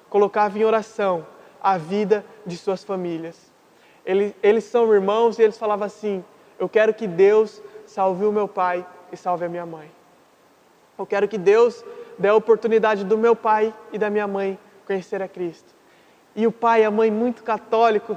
colocavam em oração a vida de suas famílias. Eles são irmãos e eles falavam assim, eu quero que Deus salve o meu pai e salve a minha mãe. Eu quero que Deus dê a oportunidade do meu pai e da minha mãe conhecer a Cristo. E o pai e a mãe muito católico,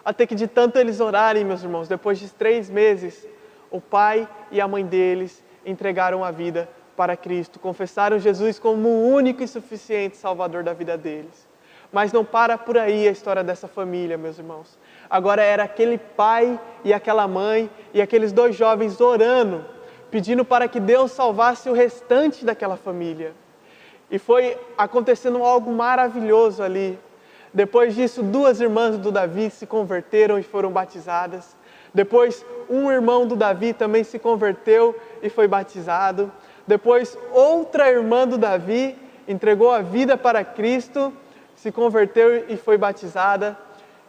até que de tanto eles orarem, meus irmãos, depois de 3 meses, o pai e a mãe deles entregaram a vida para Cristo, confessaram Jesus como o único e suficiente Salvador da vida deles. Mas não para por aí a história dessa família, meus irmãos. Agora era aquele pai e aquela mãe e aqueles 2 jovens orando, pedindo para que Deus salvasse o restante daquela família. E foi acontecendo algo maravilhoso ali. Depois disso, 2 irmãs do Davi se converteram e foram batizadas. Depois, um irmão do Davi também se converteu e foi batizado. Depois, outra irmã do Davi entregou a vida para Cristo, se converteu e foi batizada.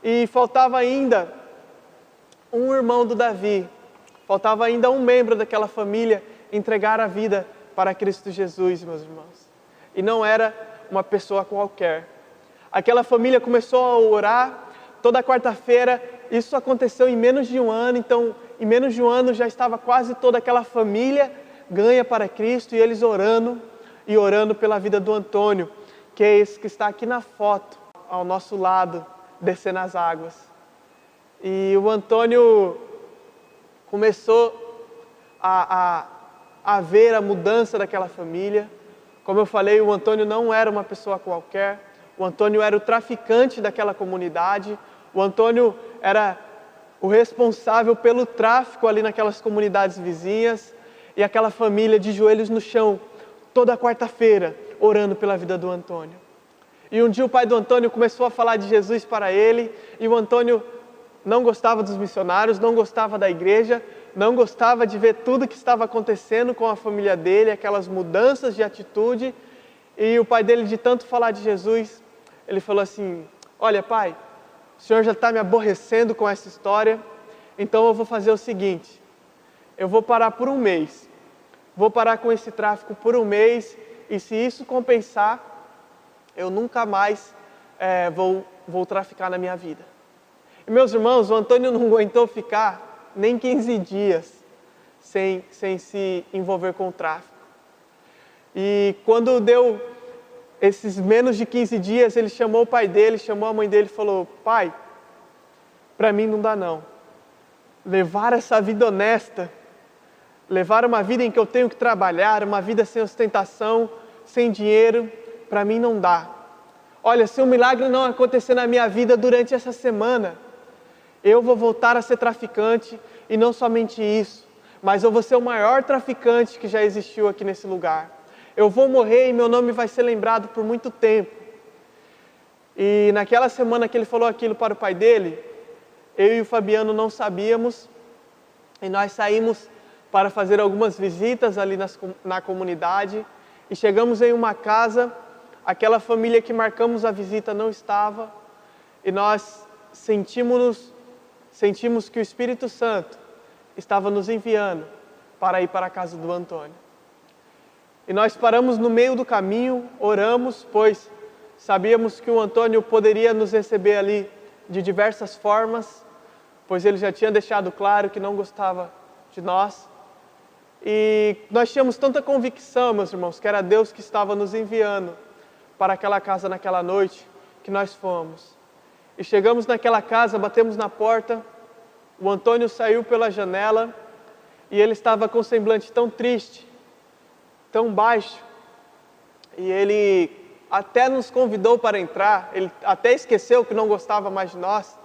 E faltava ainda um irmão do Davi, faltava ainda um membro daquela família entregar a vida para Cristo Jesus, meus irmãos. E não era uma pessoa qualquer. Aquela família começou a orar toda quarta-feira. Isso aconteceu em menos de um ano, então em menos de um ano já estava quase toda aquela família ganha para Cristo, e eles orando e orando pela vida do Antônio, que é esse que está aqui na foto, ao nosso lado, descendo as águas. E o Antônio começou a ver a mudança daquela família. Como eu falei, o Antônio não era uma pessoa qualquer, o Antônio era o traficante daquela comunidade, o Antônio era o responsável pelo tráfico ali naquelas comunidades vizinhas, e aquela família de joelhos no chão, toda quarta-feira, orando pela vida do Antônio. E um dia o pai do Antônio começou a falar de Jesus para ele, e o Antônio não gostava dos missionários, não gostava da igreja, não gostava de ver tudo que estava acontecendo com a família dele, aquelas mudanças de atitude. E o pai dele, de tanto falar de Jesus, ele falou assim: olha, pai, o senhor já está me aborrecendo com essa história, então eu vou fazer o seguinte, eu vou parar por um mês, vou parar com esse tráfico por um mês, e se isso compensar, eu nunca mais vou traficar na minha vida. E meus irmãos, o Antônio não aguentou ficar nem 15 dias sem se envolver com o tráfico. E quando deu esses menos de 15 dias, ele chamou o pai dele, chamou a mãe dele e falou: pai, para mim não dá não. Levar essa vida honesta, levar uma vida em que eu tenho que trabalhar, uma vida sem ostentação, sem dinheiro, para mim não dá. Olha, se um milagre não acontecer na minha vida durante essa semana, eu vou voltar a ser traficante, e não somente isso, mas eu vou ser o maior traficante que já existiu aqui nesse lugar. Eu vou morrer e meu nome vai ser lembrado por muito tempo. E naquela semana que ele falou aquilo para o pai dele, eu e o Fabiano não sabíamos, e nós saímos para fazer algumas visitas ali na comunidade, e chegamos em uma casa, aquela família que marcamos a visita não estava, e nós sentimos que o Espírito Santo estava nos enviando para ir para a casa do Antônio. E nós paramos no meio do caminho, oramos, pois sabíamos que o Antônio poderia nos receber ali de diversas formas, pois ele já tinha deixado claro que não gostava de nós. E nós tínhamos tanta convicção, meus irmãos, que era Deus que estava nos enviando para aquela casa naquela noite, que nós fomos. E chegamos naquela casa, batemos na porta, o Antônio saiu pela janela e ele estava com um semblante tão triste, tão baixo, e ele até nos convidou para entrar, ele até esqueceu que não gostava mais de nós.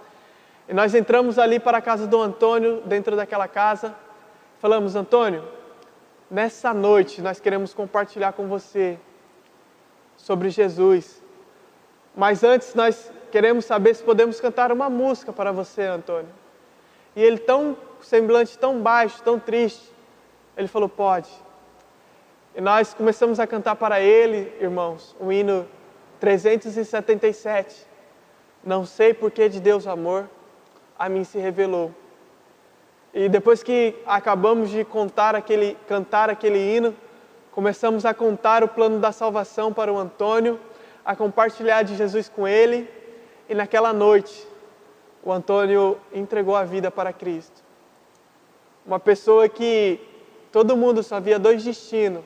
E nós entramos ali para a casa do Antônio, dentro daquela casa, falamos: Antônio, nessa noite nós queremos compartilhar com você sobre Jesus, mas antes nós queremos saber se podemos cantar uma música para você, Antônio. E ele, semblante tão baixo, tão triste, ele falou: pode. E nós começamos a cantar para ele, irmãos, o hino 377. Não sei por que de Deus amor a mim se revelou. E depois que acabamos de cantar aquele hino, começamos a contar o plano da salvação para o Antônio, a compartilhar de Jesus com ele. E naquela noite, o Antônio entregou a vida para Cristo. Uma pessoa que todo mundo só via dois destinos,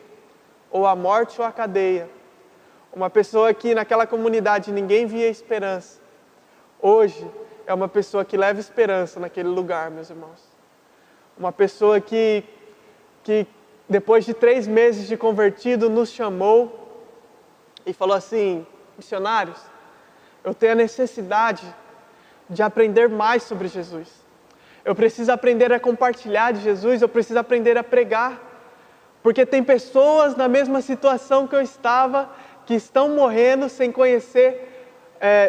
ou a morte ou a cadeia. Uma pessoa que naquela comunidade ninguém via esperança. Hoje é uma pessoa que leva esperança naquele lugar, meus irmãos. Uma pessoa que depois de 3 meses de convertido nos chamou e falou assim: missionários, eu tenho a necessidade de aprender mais sobre Jesus. Eu preciso aprender a compartilhar de Jesus, eu preciso aprender a pregar. Porque tem pessoas na mesma situação que eu estava, que estão morrendo sem conhecer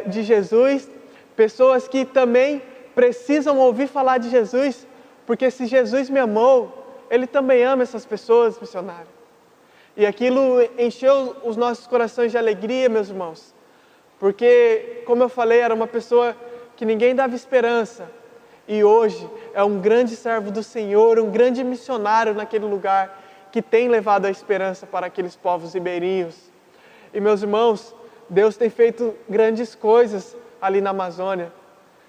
de Jesus, pessoas que também precisam ouvir falar de Jesus, porque se Jesus me amou, Ele também ama essas pessoas, missionário. E aquilo encheu os nossos corações de alegria, meus irmãos. Porque, como eu falei, era uma pessoa que ninguém dava esperança. E hoje é um grande servo do Senhor, um grande missionário naquele lugar, que tem levado a esperança para aqueles povos ribeirinhos. E, meus irmãos, Deus tem feito grandes coisas ali na Amazônia.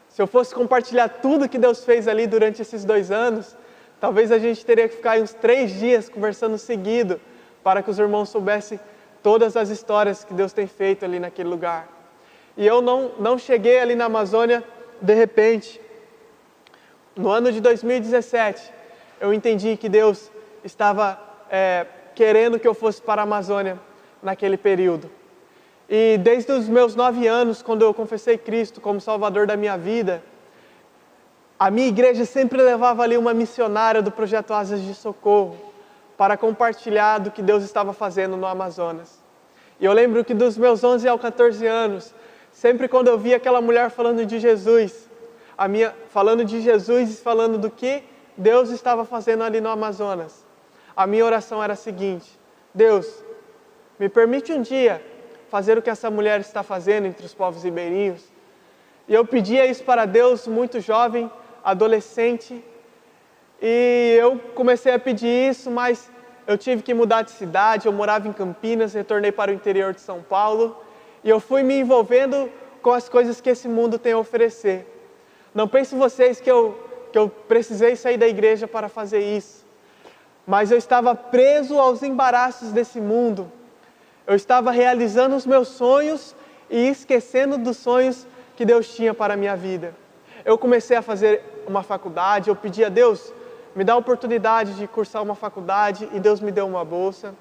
Se eu fosse compartilhar tudo que Deus fez ali durante esses 2 anos, talvez a gente teria que ficar uns 3 dias conversando seguido, para que os irmãos soubessem todas as histórias que Deus tem feito ali naquele lugar. E eu não cheguei ali na Amazônia de repente. No ano de 2017, eu entendi que Deus estava querendo que eu fosse para a Amazônia naquele período. E desde os meus 9 anos, quando eu confessei Cristo como Salvador da minha vida, a minha igreja sempre levava ali uma missionária do Projeto Asas de Socorro para compartilhar do que Deus estava fazendo no Amazonas. E eu lembro que dos meus 11 aos 14 anos, sempre quando eu via aquela mulher falando de Jesus, falando de Jesus e falando do que Deus estava fazendo ali no Amazonas, a minha oração era a seguinte: Deus, me permite um dia fazer o que essa mulher está fazendo entre os povos ribeirinhos. E eu pedia isso para Deus muito jovem, adolescente, e eu comecei a pedir isso, mas eu tive que mudar de cidade. Eu morava em Campinas, retornei para o interior de São Paulo, e eu fui me envolvendo com as coisas que esse mundo tem a oferecer. Não pensem vocês que eu precisei sair da igreja para fazer isso, mas eu estava preso aos embaraços desse mundo. Eu estava realizando os meus sonhos e esquecendo dos sonhos que Deus tinha para a minha vida. Eu comecei a fazer uma faculdade, eu pedi a Deus, me dá a oportunidade de cursar uma faculdade, e Deus me deu uma bolsa.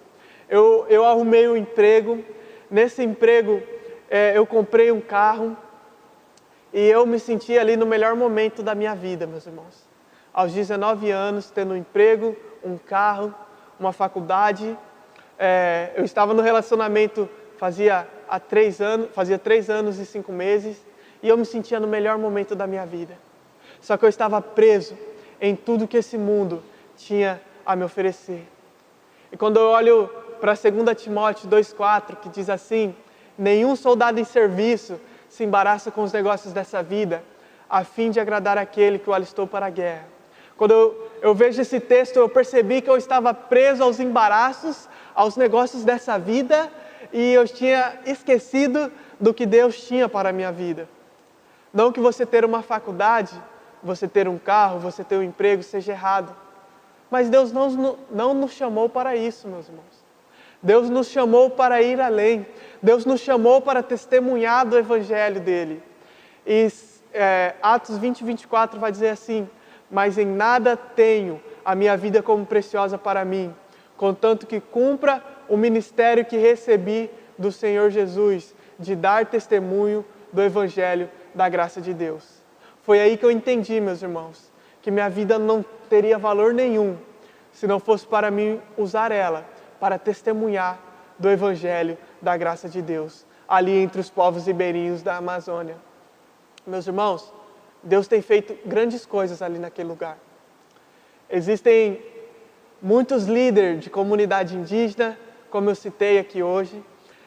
Eu arrumei um emprego, nesse emprego eu comprei um carro, e eu me senti ali no melhor momento da minha vida, meus irmãos. Aos 19 anos, tendo um emprego, um carro, uma faculdade. Eu estava no relacionamento fazia 3 anos e 5 meses, e eu me sentia no melhor momento da minha vida. Só que eu estava preso em tudo que esse mundo tinha a me oferecer. E quando eu olho para 2 Timóteo 2,4, que diz assim: nenhum soldado em serviço se embaraça com os negócios dessa vida, a fim de agradar aquele que o alistou para a guerra. Quando eu vejo esse texto, eu percebi que eu estava preso aos embaraços, aos negócios dessa vida, e eu tinha esquecido do que Deus tinha para a minha vida. Não que você ter uma faculdade, você ter um carro, você ter um emprego seja errado, mas Deus não nos chamou para isso, meus irmãos. Deus nos chamou para ir além. Deus nos chamou para testemunhar do Evangelho dele. E Atos 20, 24 vai dizer assim: mas em nada tenho a minha vida como preciosa para mim, contanto que cumpra o ministério que recebi do Senhor Jesus, de dar testemunho do Evangelho da graça de Deus. Foi aí que eu entendi, meus irmãos, que minha vida não teria valor nenhum se não fosse para mim usar ela para testemunhar do Evangelho da graça de Deus, ali entre os povos ribeirinhos da Amazônia. Meus irmãos, Deus tem feito grandes coisas ali naquele lugar. Existem muitos líderes de comunidade indígena, como eu citei aqui hoje.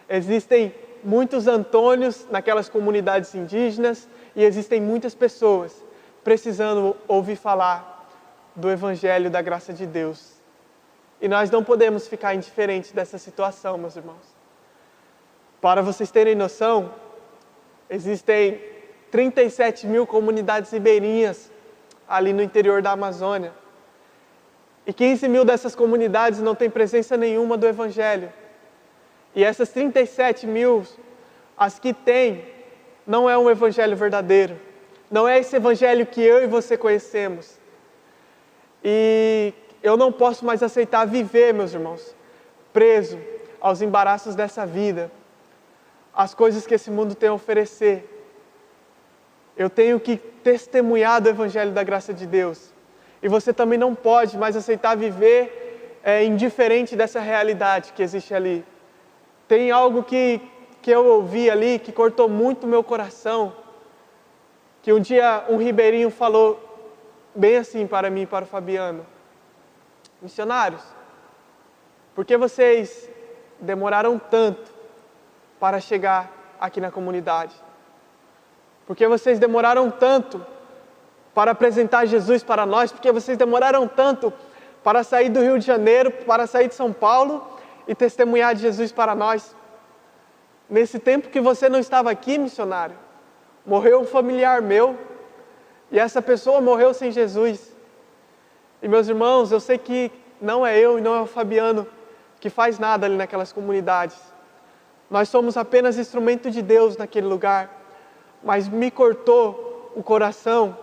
Existem muitos Antônios naquelas comunidades indígenas, e existem muitas pessoas precisando ouvir falar do Evangelho da graça de Deus. E nós não podemos ficar indiferentes dessa situação, meus irmãos. Para vocês terem noção, existem 37 mil comunidades ribeirinhas ali no interior da Amazônia. E 15 mil dessas comunidades não têm presença nenhuma do Evangelho. E essas 37 mil, as que têm, não é um Evangelho verdadeiro. Não é esse Evangelho que eu e você conhecemos. E eu não posso mais aceitar viver, meus irmãos, preso aos embaraços dessa vida, às coisas que esse mundo tem a oferecer. Eu tenho que testemunhar do Evangelho da graça de Deus. E você também não pode mais aceitar viver indiferente dessa realidade que existe ali. Tem algo que eu ouvi ali que cortou muito meu coração, que um dia um ribeirinho falou bem assim para mim e para o Fabiano: missionários, Por que vocês demoraram tanto para chegar aqui na comunidade? Por que vocês demoraram tanto para apresentar Jesus para nós? Por que vocês demoraram tanto para sair do Rio de Janeiro, para sair de São Paulo e testemunhar de Jesus para nós? Nesse tempo que você não estava aqui, missionário, morreu um familiar meu, e essa pessoa morreu sem Jesus. E meus irmãos, eu sei que não é eu e não é o Fabiano que faz nada ali naquelas comunidades. Nós somos apenas instrumento de Deus naquele lugar. Mas me cortou o coração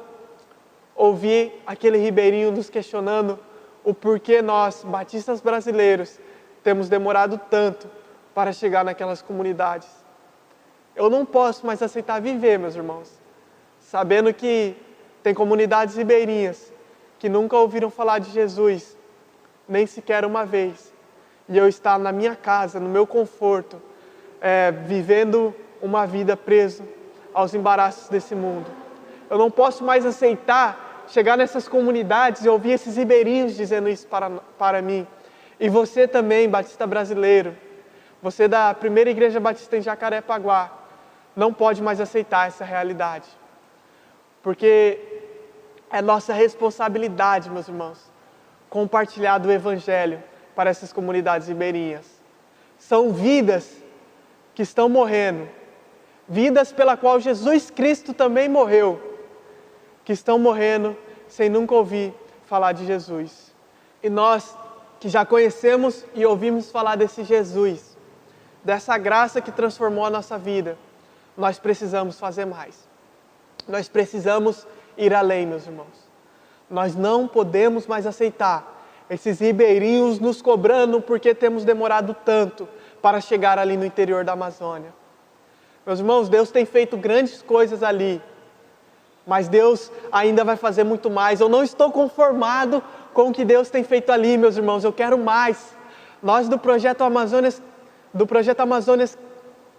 ouvir aquele ribeirinho nos questionando o porquê nós, batistas brasileiros, temos demorado tanto para chegar naquelas comunidades. Eu não posso mais aceitar viver, meus irmãos, sabendo que tem comunidades ribeirinhas que nunca ouviram falar de Jesus, nem sequer uma vez. E eu estar na minha casa, no meu conforto, vivendo uma vida preso aos embaraços desse mundo. Eu não posso mais aceitar chegar nessas comunidades e ouvir esses ribeirinhos dizendo isso para mim. E você também, batista brasileiro, você da Primeira Igreja Batista em Jacarepaguá, não pode mais aceitar essa realidade. Porque é nossa responsabilidade, meus irmãos, compartilhar do Evangelho para essas comunidades ribeirinhas. São vidas que estão morrendo, vidas pela qual Jesus Cristo também morreu, que estão morrendo sem nunca ouvir falar de Jesus. E nós que já conhecemos e ouvimos falar desse Jesus, dessa graça que transformou a nossa vida, nós precisamos fazer mais. Nós precisamos ir além, meus irmãos. Nós não podemos mais aceitar esses ribeirinhos nos cobrando porque temos demorado tanto para chegar ali no interior da Amazônia. Meus irmãos, Deus tem feito grandes coisas ali, mas Deus ainda vai fazer muito mais. Eu não estou conformado com o que Deus tem feito ali, meus irmãos, eu quero mais. Nós do Projeto Amazônias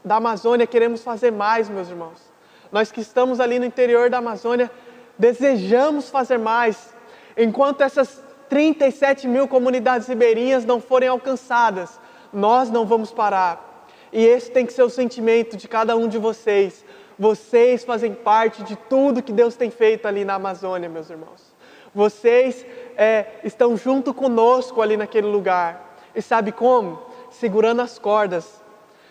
da Amazônia queremos fazer mais, meus irmãos. Nós que estamos ali no interior da Amazônia, desejamos fazer mais. Enquanto essas 37 mil comunidades ribeirinhas não forem alcançadas, nós não vamos parar. E esse tem que ser o sentimento de cada um de vocês. Vocês fazem parte de tudo que Deus tem feito ali na Amazônia, meus irmãos. Vocês estão junto conosco ali naquele lugar. E sabe como? Segurando as cordas.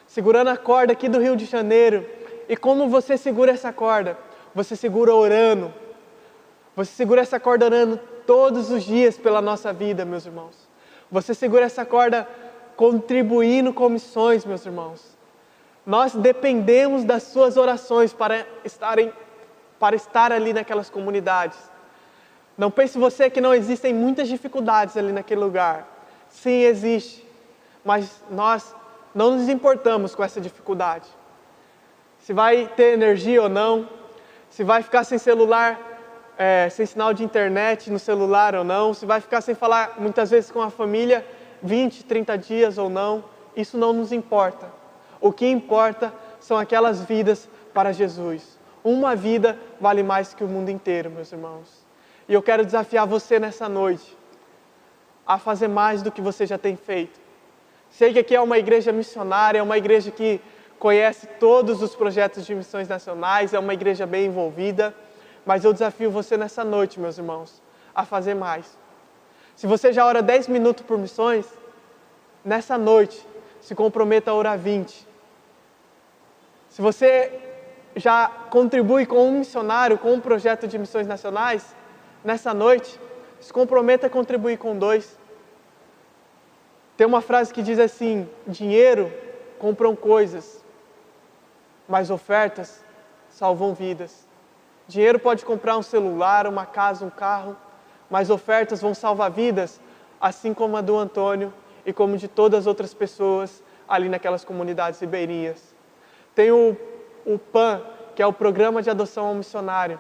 Segurando a corda aqui do Rio de Janeiro. E como você segura essa corda? Você segura orando. Você segura essa corda orando todos os dias pela nossa vida, meus irmãos. Você segura essa corda contribuindo com missões, meus irmãos. Nós dependemos das suas orações para estar ali naquelas comunidades. Não pense você que não existem muitas dificuldades ali naquele lugar. Sim, existe. Mas nós não nos importamos com essa dificuldade. Se vai ter energia ou não, se vai ficar sem celular, sem sinal de internet no celular ou não, se vai ficar sem falar muitas vezes com a família 20, 30 dias ou não, isso não nos importa. O que importa são aquelas vidas para Jesus. Uma vida vale mais que o mundo inteiro, meus irmãos. E eu quero desafiar você nessa noite a fazer mais do que você já tem feito. Sei que aqui é uma igreja missionária, é uma igreja que conhece todos os projetos de missões nacionais, é uma igreja bem envolvida, mas eu desafio você nessa noite, meus irmãos, a fazer mais. Se você já ora 10 minutos por missões, nessa noite, se comprometa a orar 20. Se você já contribui com um missionário, com um projeto de missões nacionais, nessa noite, se comprometa a contribuir com 2. Tem uma frase que diz assim: dinheiro compram coisas, mas ofertas salvam vidas. Dinheiro pode comprar um celular, uma casa, um carro, mas ofertas vão salvar vidas, assim como a do Antônio e como de todas as outras pessoas ali naquelas comunidades ribeirinhas. Tem o PAN, que é o Programa de Adoção ao Missionário.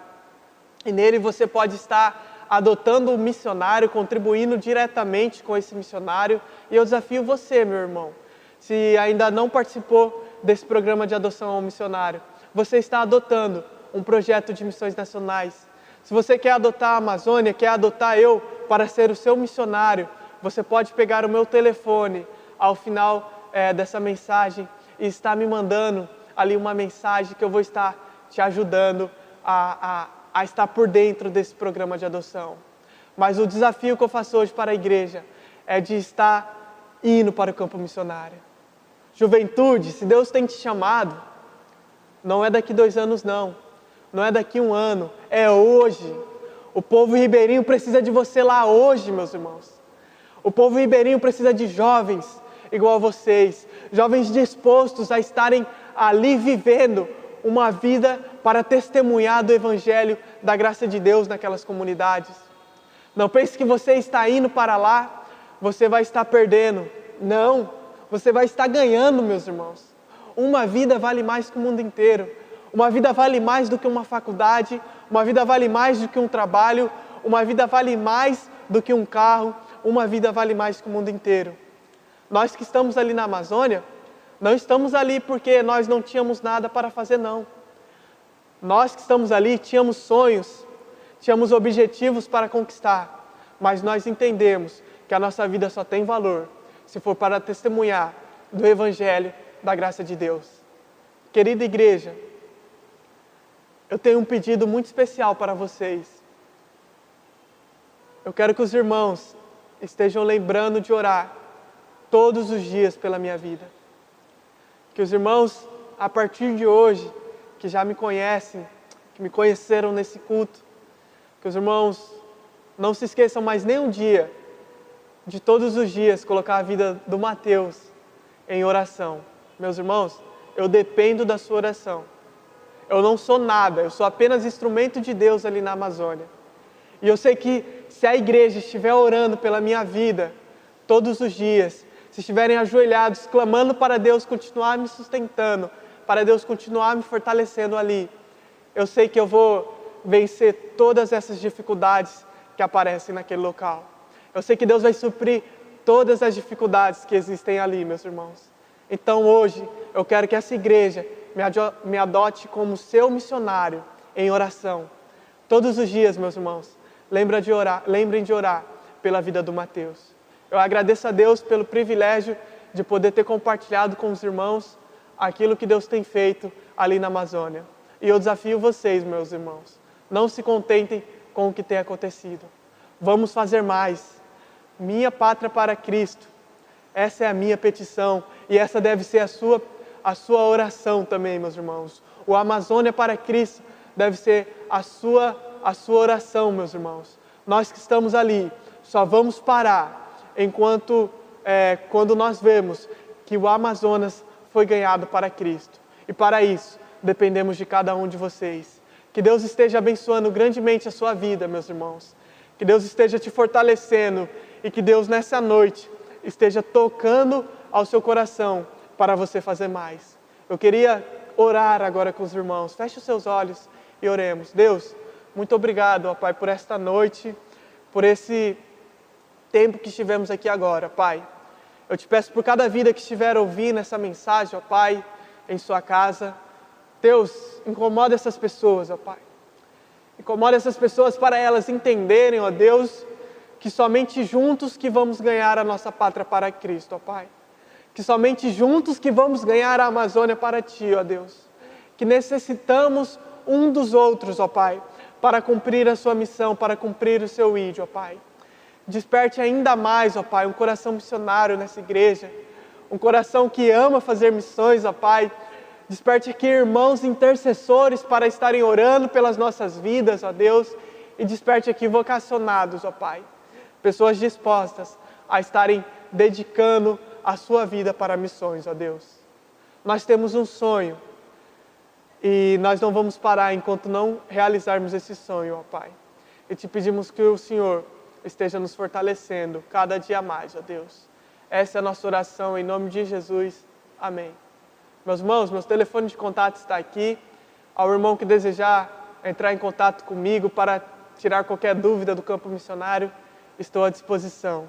E nele você pode estar adotando um missionário, contribuindo diretamente com esse missionário. E eu desafio você, meu irmão, se ainda não participou desse programa de adoção ao missionário, você está adotando um projeto de missões nacionais. Se você quer adotar a Amazônia, quer adotar eu para ser o seu missionário, você pode pegar o meu telefone ao final dessa mensagem e estar me mandando ali uma mensagem que eu vou estar te ajudando a estar por dentro desse programa de adoção. Mas o desafio que eu faço hoje para a igreja é de estar indo para o campo missionário. Juventude, se Deus tem te chamado, não é daqui 2 anos não é daqui 1 ano, é hoje. O povo ribeirinho precisa de você lá hoje, meus irmãos. O povo ribeirinho precisa de jovens igual a vocês, jovens dispostos a estarem ali vivendo uma vida para testemunhar do Evangelho, da graça de Deus naquelas comunidades. Não pense que você está indo para lá, você vai estar perdendo. Não, você vai estar ganhando, meus irmãos. Uma vida vale mais que o mundo inteiro. Uma vida vale mais do que uma faculdade, uma vida vale mais do que um trabalho, uma vida vale mais do que um carro, uma vida vale mais que o mundo inteiro. Nós que estamos ali na Amazônia, não estamos ali porque nós não tínhamos nada para fazer, não. Nós que estamos ali tínhamos sonhos, tínhamos objetivos para conquistar, mas nós entendemos que a nossa vida só tem valor se for para testemunhar do Evangelho, da graça de Deus. Querida igreja, eu tenho um pedido muito especial para vocês. Eu quero que os irmãos estejam lembrando de orar todos os dias pela minha vida. Que os irmãos, a partir de hoje, que já me conhecem, que me conheceram nesse culto, que os irmãos não se esqueçam mais nem um dia, de todos os dias, colocar a vida do Mateus em oração. Meus irmãos, eu dependo da sua oração. Eu não sou nada, eu sou apenas instrumento de Deus ali na Amazônia. E eu sei que se a igreja estiver orando pela minha vida, todos os dias, se estiverem ajoelhados, clamando para Deus continuar me sustentando, para Deus continuar me fortalecendo ali, eu sei que eu vou vencer todas essas dificuldades que aparecem naquele local. Eu sei que Deus vai suprir todas as dificuldades que existem ali, meus irmãos. Então hoje, eu quero que essa igreja me adote como seu missionário em oração. Todos os dias, meus irmãos, lembrem de orar pela vida do Mateus. Eu agradeço a Deus pelo privilégio de poder ter compartilhado com os irmãos aquilo que Deus tem feito ali na Amazônia. E eu desafio vocês, meus irmãos, não se contentem com o que tem acontecido. Vamos fazer mais. Minha pátria para Cristo. Essa é a minha petição e essa deve ser a sua oração também, meus irmãos. O Amazônia para Cristo deve ser a sua oração, meus irmãos. Nós que estamos ali, só vamos parar quando nós vemos que o Amazonas foi ganhado para Cristo. E para isso, dependemos de cada um de vocês. Que Deus esteja abençoando grandemente a sua vida, meus irmãos. Que Deus esteja te fortalecendo e que Deus nessa noite esteja tocando ao seu coração para você fazer mais. Eu queria orar agora com os irmãos. Feche os seus olhos e oremos. Deus, muito obrigado, ó Pai, por esta noite, por esse tempo que estivemos aqui agora, Pai. Eu te peço por cada vida que estiver ouvindo essa mensagem, ó Pai, em sua casa. Deus, incomoda essas pessoas, ó Pai. Incomoda essas pessoas para elas entenderem, ó Deus, que somente juntos que vamos ganhar a nossa pátria para Cristo, ó Pai. Que somente juntos que vamos ganhar a Amazônia para Ti, ó Deus. Que necessitamos um dos outros, ó Pai, para cumprir a sua missão, para cumprir o seu ídolo, ó Pai. Desperte ainda mais, ó Pai, um coração missionário nessa igreja, um coração que ama fazer missões, ó Pai. Desperte aqui irmãos intercessores para estarem orando pelas nossas vidas, ó Deus, e desperte aqui vocacionados, ó Pai, pessoas dispostas a estarem dedicando a sua vida para missões, ó Deus. Nós temos um sonho e nós não vamos parar enquanto não realizarmos esse sonho, ó Pai. E te pedimos que o Senhor esteja nos fortalecendo cada dia mais, ó Deus. Essa é a nossa oração em nome de Jesus. Amém. Meus irmãos, meu telefone de contato está aqui. Ao irmão que desejar entrar em contato comigo para tirar qualquer dúvida do campo missionário, estou à disposição.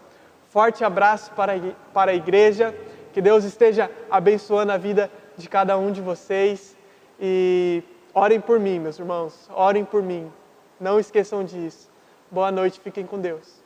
Forte abraço para a igreja. Que Deus esteja abençoando a vida de cada um de vocês. E orem por mim, meus irmãos. Orem por mim. Não esqueçam disso. Boa noite, fiquem com Deus.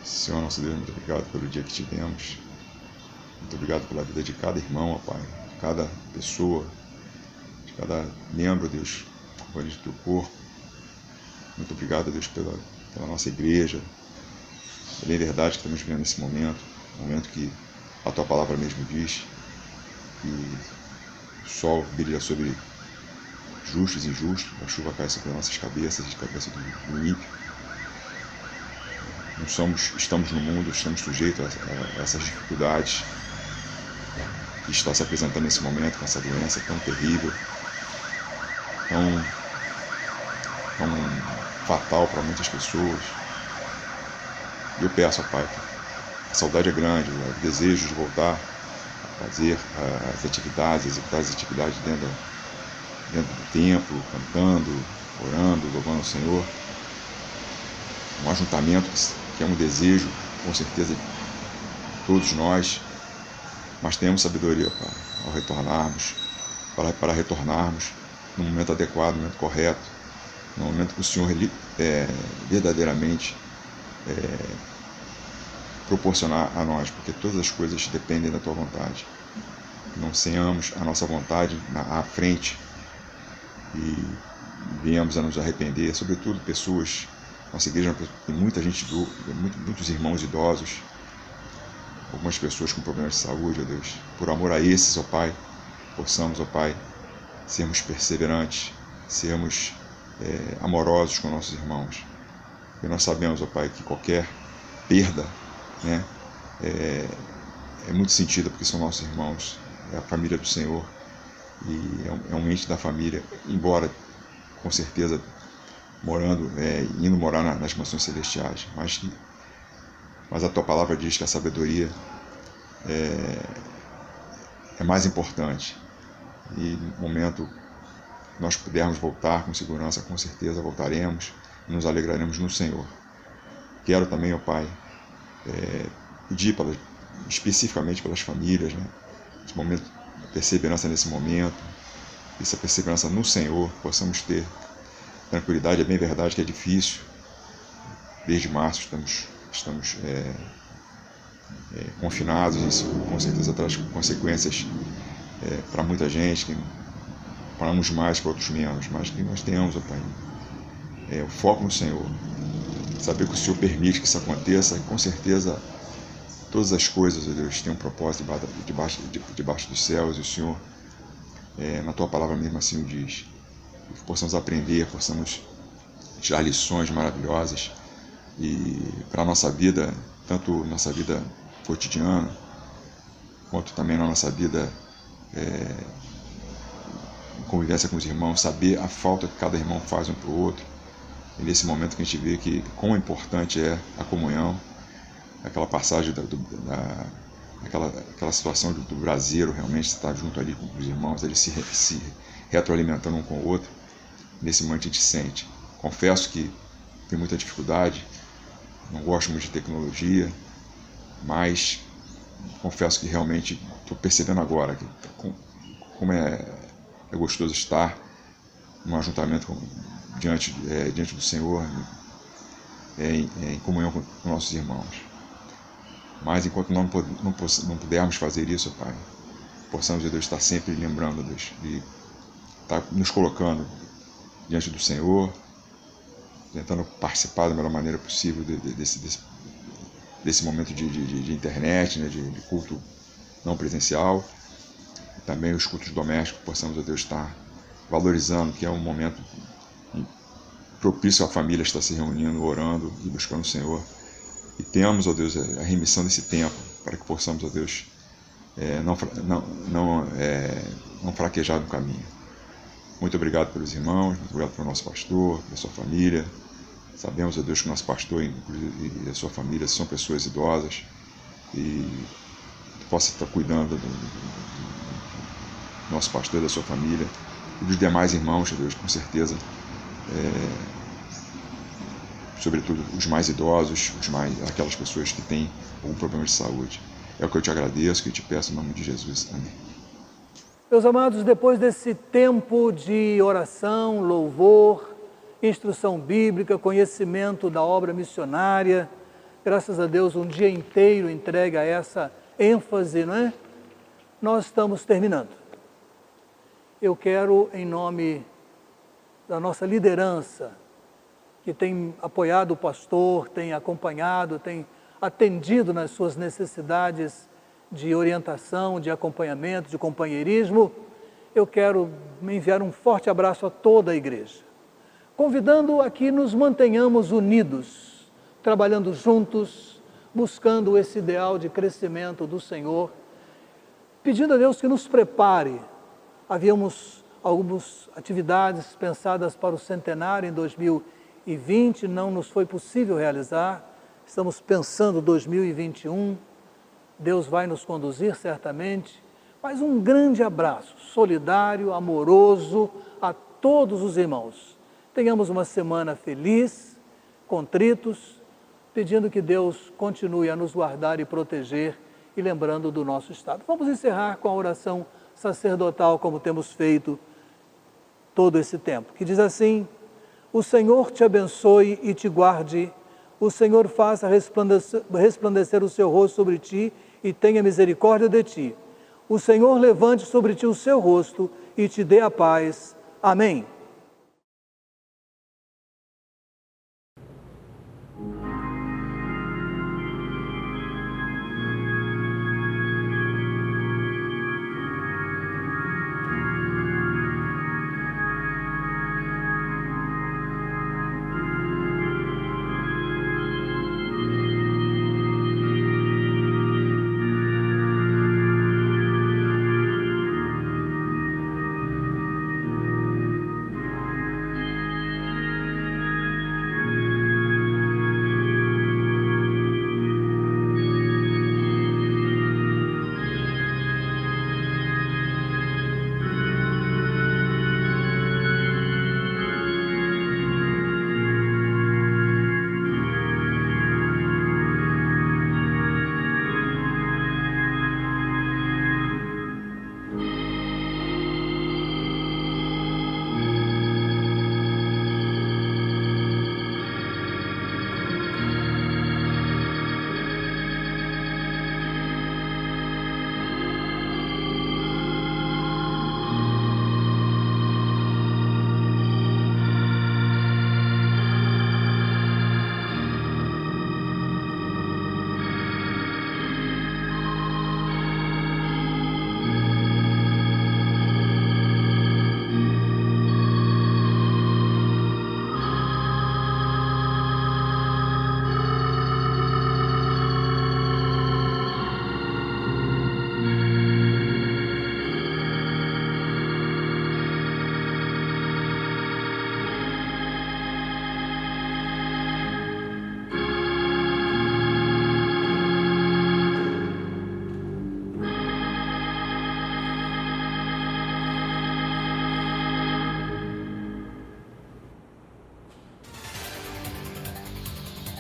Senhor, nosso Deus, muito obrigado pelo dia que tivemos. Muito obrigado pela vida de cada irmão, ó Pai, de cada pessoa, de cada membro, Deus, companheiro do teu corpo. Muito obrigado, Deus, pela nossa igreja. É bem verdade que estamos vivendo nesse momento que a tua palavra mesmo diz que o sol brilha sobre justos e injustos, a chuva cai sobre nossas cabeças e cabeça do ímpio. Estamos no mundo, estamos sujeitos a essas dificuldades que está se apresentando nesse momento, com essa doença tão terrível, tão fatal para muitas pessoas. E eu peço, ó Pai, a saudade é grande, o desejo de voltar a fazer as atividades, executar as atividades dentro do templo, cantando, orando, louvando o Senhor. Um ajuntamento que é um desejo, com certeza, de todos nós, mas temos sabedoria, Pai, ao retornarmos, para retornarmos no momento adequado, no momento correto, no momento que o Senhor verdadeiramente proporcionar a nós, porque todas as coisas dependem da Tua vontade. Não tenhamos a nossa vontade à frente e venhamos a nos arrepender, sobretudo pessoas. Nossa igreja tem muita gente, muitos irmãos idosos, algumas pessoas com problemas de saúde, ó Deus. Por amor a esses, ó Pai, possamos, ó Pai, sermos perseverantes, sermos amorosos com nossos irmãos. E nós sabemos, ó Pai, que qualquer perda, né, é muito sentida, porque são nossos irmãos, é a família do Senhor, e é um ente da família, embora, com certeza, indo morar nas mansões celestiais, mas a Tua palavra diz que a sabedoria é mais importante, e no momento que nós pudermos voltar com segurança, com certeza voltaremos e nos alegraremos no Senhor. Quero também, ó Pai, pedir especificamente pelas famílias, né, esse momento, perseverança nesse momento, essa perseverança no Senhor, possamos ter tranquilidade. É bem verdade que é difícil. Desde março estamos confinados, isso com certeza traz consequências para muita gente, para uns mais, para outros menos, mas que nós tenhamos, ó Pai, o foco no Senhor, saber que o Senhor permite que isso aconteça, e com certeza todas as coisas, ó Deus, têm um propósito debaixo dos céus, e o Senhor, na Tua palavra mesmo assim o diz. Que possamos aprender, possamos tirar lições maravilhosas e para a nossa vida, tanto nossa vida cotidiana, quanto também na nossa vida em convivência com os irmãos, saber a falta que cada irmão faz um para o outro. E nesse momento que a gente vê que quão importante é a comunhão, aquela passagem aquela situação do braseiro, realmente estar junto ali com os irmãos, eles se retroalimentando um com o outro. Nesse momento a gente sente. Confesso que tem muita dificuldade, não gosto muito de tecnologia, mas confesso que realmente estou percebendo agora como é gostoso estar num ajuntamento diante do Senhor, em comunhão com nossos irmãos. Mas enquanto não pudermos fazer isso, Pai, possamos, Deus, estar sempre lembrando, Deus, de estar nos colocando diante do Senhor, tentando participar da melhor maneira possível desse momento de internet, né, de culto não presencial, e também os cultos domésticos, possamos, ó Deus, estar valorizando, que é um momento propício à família estar se reunindo, orando e buscando o Senhor. E temos, ó Deus, a remissão desse tempo, para que possamos, ó Deus, não fraquejar no caminho. Muito obrigado pelos irmãos, muito obrigado pelo nosso pastor, pela sua família. Sabemos, ó Deus, que o nosso pastor e a sua família são pessoas idosas e possa estar cuidando do nosso pastor e da sua família e dos demais irmãos, ó Deus, com certeza, sobretudo os mais idosos, aquelas pessoas que têm algum problema de saúde. É o que eu te agradeço, que eu te peço em nome de Jesus. Amém. Meus amados, depois desse tempo de oração, louvor, instrução bíblica, conhecimento da obra missionária, graças a Deus, um dia inteiro entregue a essa ênfase, não é? Nós estamos terminando. Eu quero, em nome da nossa liderança, que tem apoiado o pastor, tem acompanhado, tem atendido nas suas necessidades de orientação, de acompanhamento, de companheirismo, eu quero enviar um forte abraço a toda a igreja, convidando a que nos mantenhamos unidos, trabalhando juntos, buscando esse ideal de crescimento do Senhor, pedindo a Deus que nos prepare. Havíamos algumas atividades pensadas para o centenário em 2020, não nos foi possível realizar, estamos pensando 2021, Deus vai nos conduzir certamente, mas um grande abraço, solidário, amoroso a todos os irmãos. Tenhamos uma semana feliz, contritos, pedindo que Deus continue a nos guardar e proteger e lembrando do nosso estado. Vamos encerrar com a oração sacerdotal, como temos feito todo esse tempo, que diz assim: o Senhor te abençoe e te guarde, o Senhor faça resplandecer o seu rosto sobre ti e tenha misericórdia de ti. O Senhor levante sobre ti o seu rosto e te dê a paz. Amém.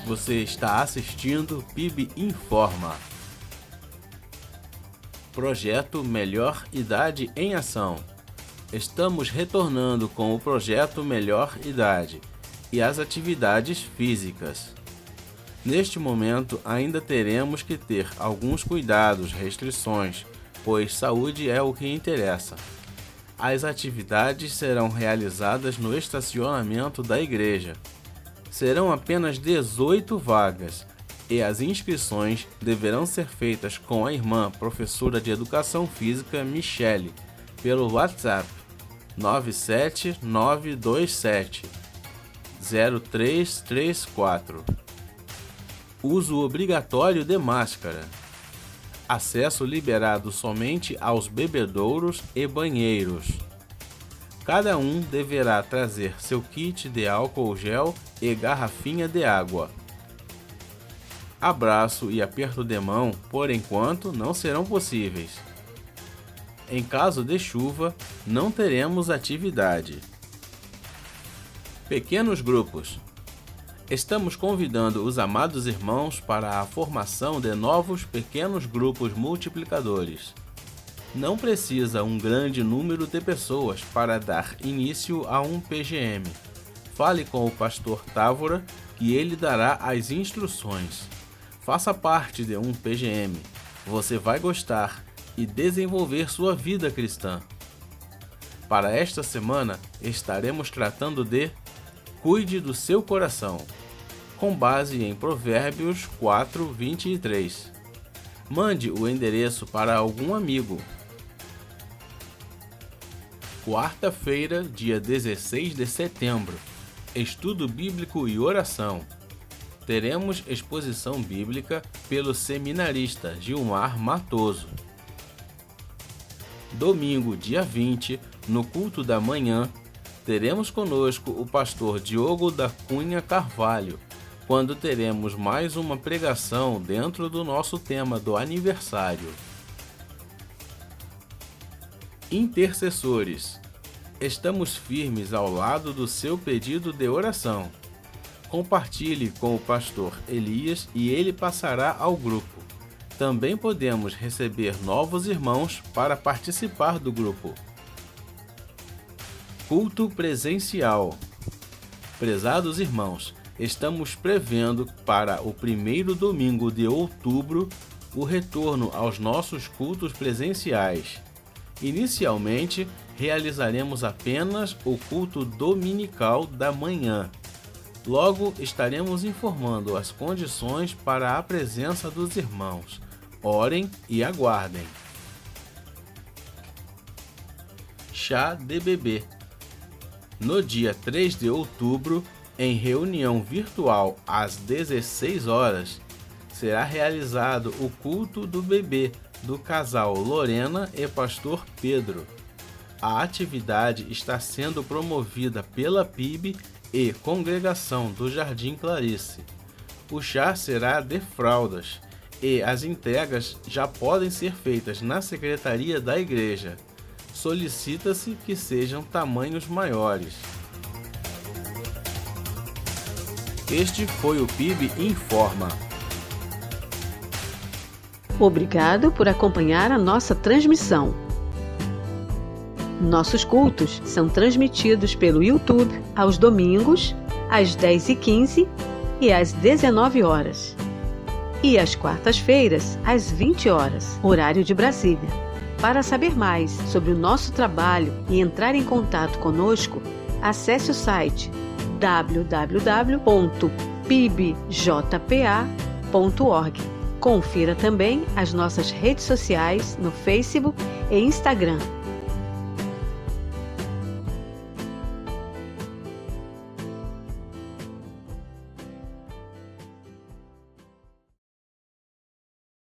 Você está assistindo PIB Informa. Projeto Melhor Idade em Ação. Estamos retornando com o projeto Melhor Idade e as atividades físicas. Neste momento ainda teremos que ter alguns cuidados, restrições, pois saúde é o que interessa. As atividades serão realizadas no estacionamento da igreja. Serão apenas 18 vagas e as inscrições deverão ser feitas com a irmã professora de Educação Física Michele pelo WhatsApp 97927 0334. Uso obrigatório de máscara. Acesso liberado somente aos bebedouros e banheiros. Cada um deverá trazer seu kit de álcool gel e garrafinha de água. Abraço e aperto de mão, por enquanto, não serão possíveis. Em caso de chuva, não teremos atividade. Pequenos grupos. Estamos convidando os amados irmãos para a formação de novos pequenos grupos multiplicadores. Não precisa um grande número de pessoas para dar início a um PGM. Fale com o pastor Távora, que ele dará as instruções. Faça parte de um PGM. Você vai gostar e desenvolver sua vida cristã. Para esta semana, estaremos tratando de Cuide do seu coração, com base em Provérbios 4:23. Mande o endereço para algum amigo. Quarta-feira, dia 16 de setembro. Estudo bíblico e oração. Teremos exposição bíblica pelo seminarista Gilmar Matoso. Domingo, dia 20, no culto da manhã, teremos conosco o pastor Diogo da Cunha Carvalho, quando teremos mais uma pregação dentro do nosso tema do aniversário. Intercessores. Estamos firmes ao lado do seu pedido de oração. Compartilhe com o pastor Elias e ele passará ao grupo. Também podemos receber novos irmãos para participar do grupo. Culto presencial. Prezados irmãos, estamos prevendo para o primeiro domingo de outubro o retorno aos nossos cultos presenciais. Inicialmente, realizaremos apenas o culto dominical da manhã. Logo, estaremos informando as condições para a presença dos irmãos. Orem e aguardem. Chá de bebê. No dia 3 de outubro, em reunião virtual às 16 horas, será realizado o culto do bebê do casal Lorena e pastor Pedro. A atividade está sendo promovida pela PIB e Congregação do Jardim Clarice. O chá será de fraldas e as entregas já podem ser feitas na secretaria da igreja. Solicita-se que sejam tamanhos maiores. Este foi o PIB Informa. Obrigado por acompanhar a nossa transmissão. Nossos cultos são transmitidos pelo YouTube aos domingos, às 10h15 e às 19 horas. E às quartas-feiras, às 20 horas, horário de Brasília. Para saber mais sobre o nosso trabalho e entrar em contato conosco, acesse o site www.pibjpa.org. Confira também as nossas redes sociais no Facebook e Instagram.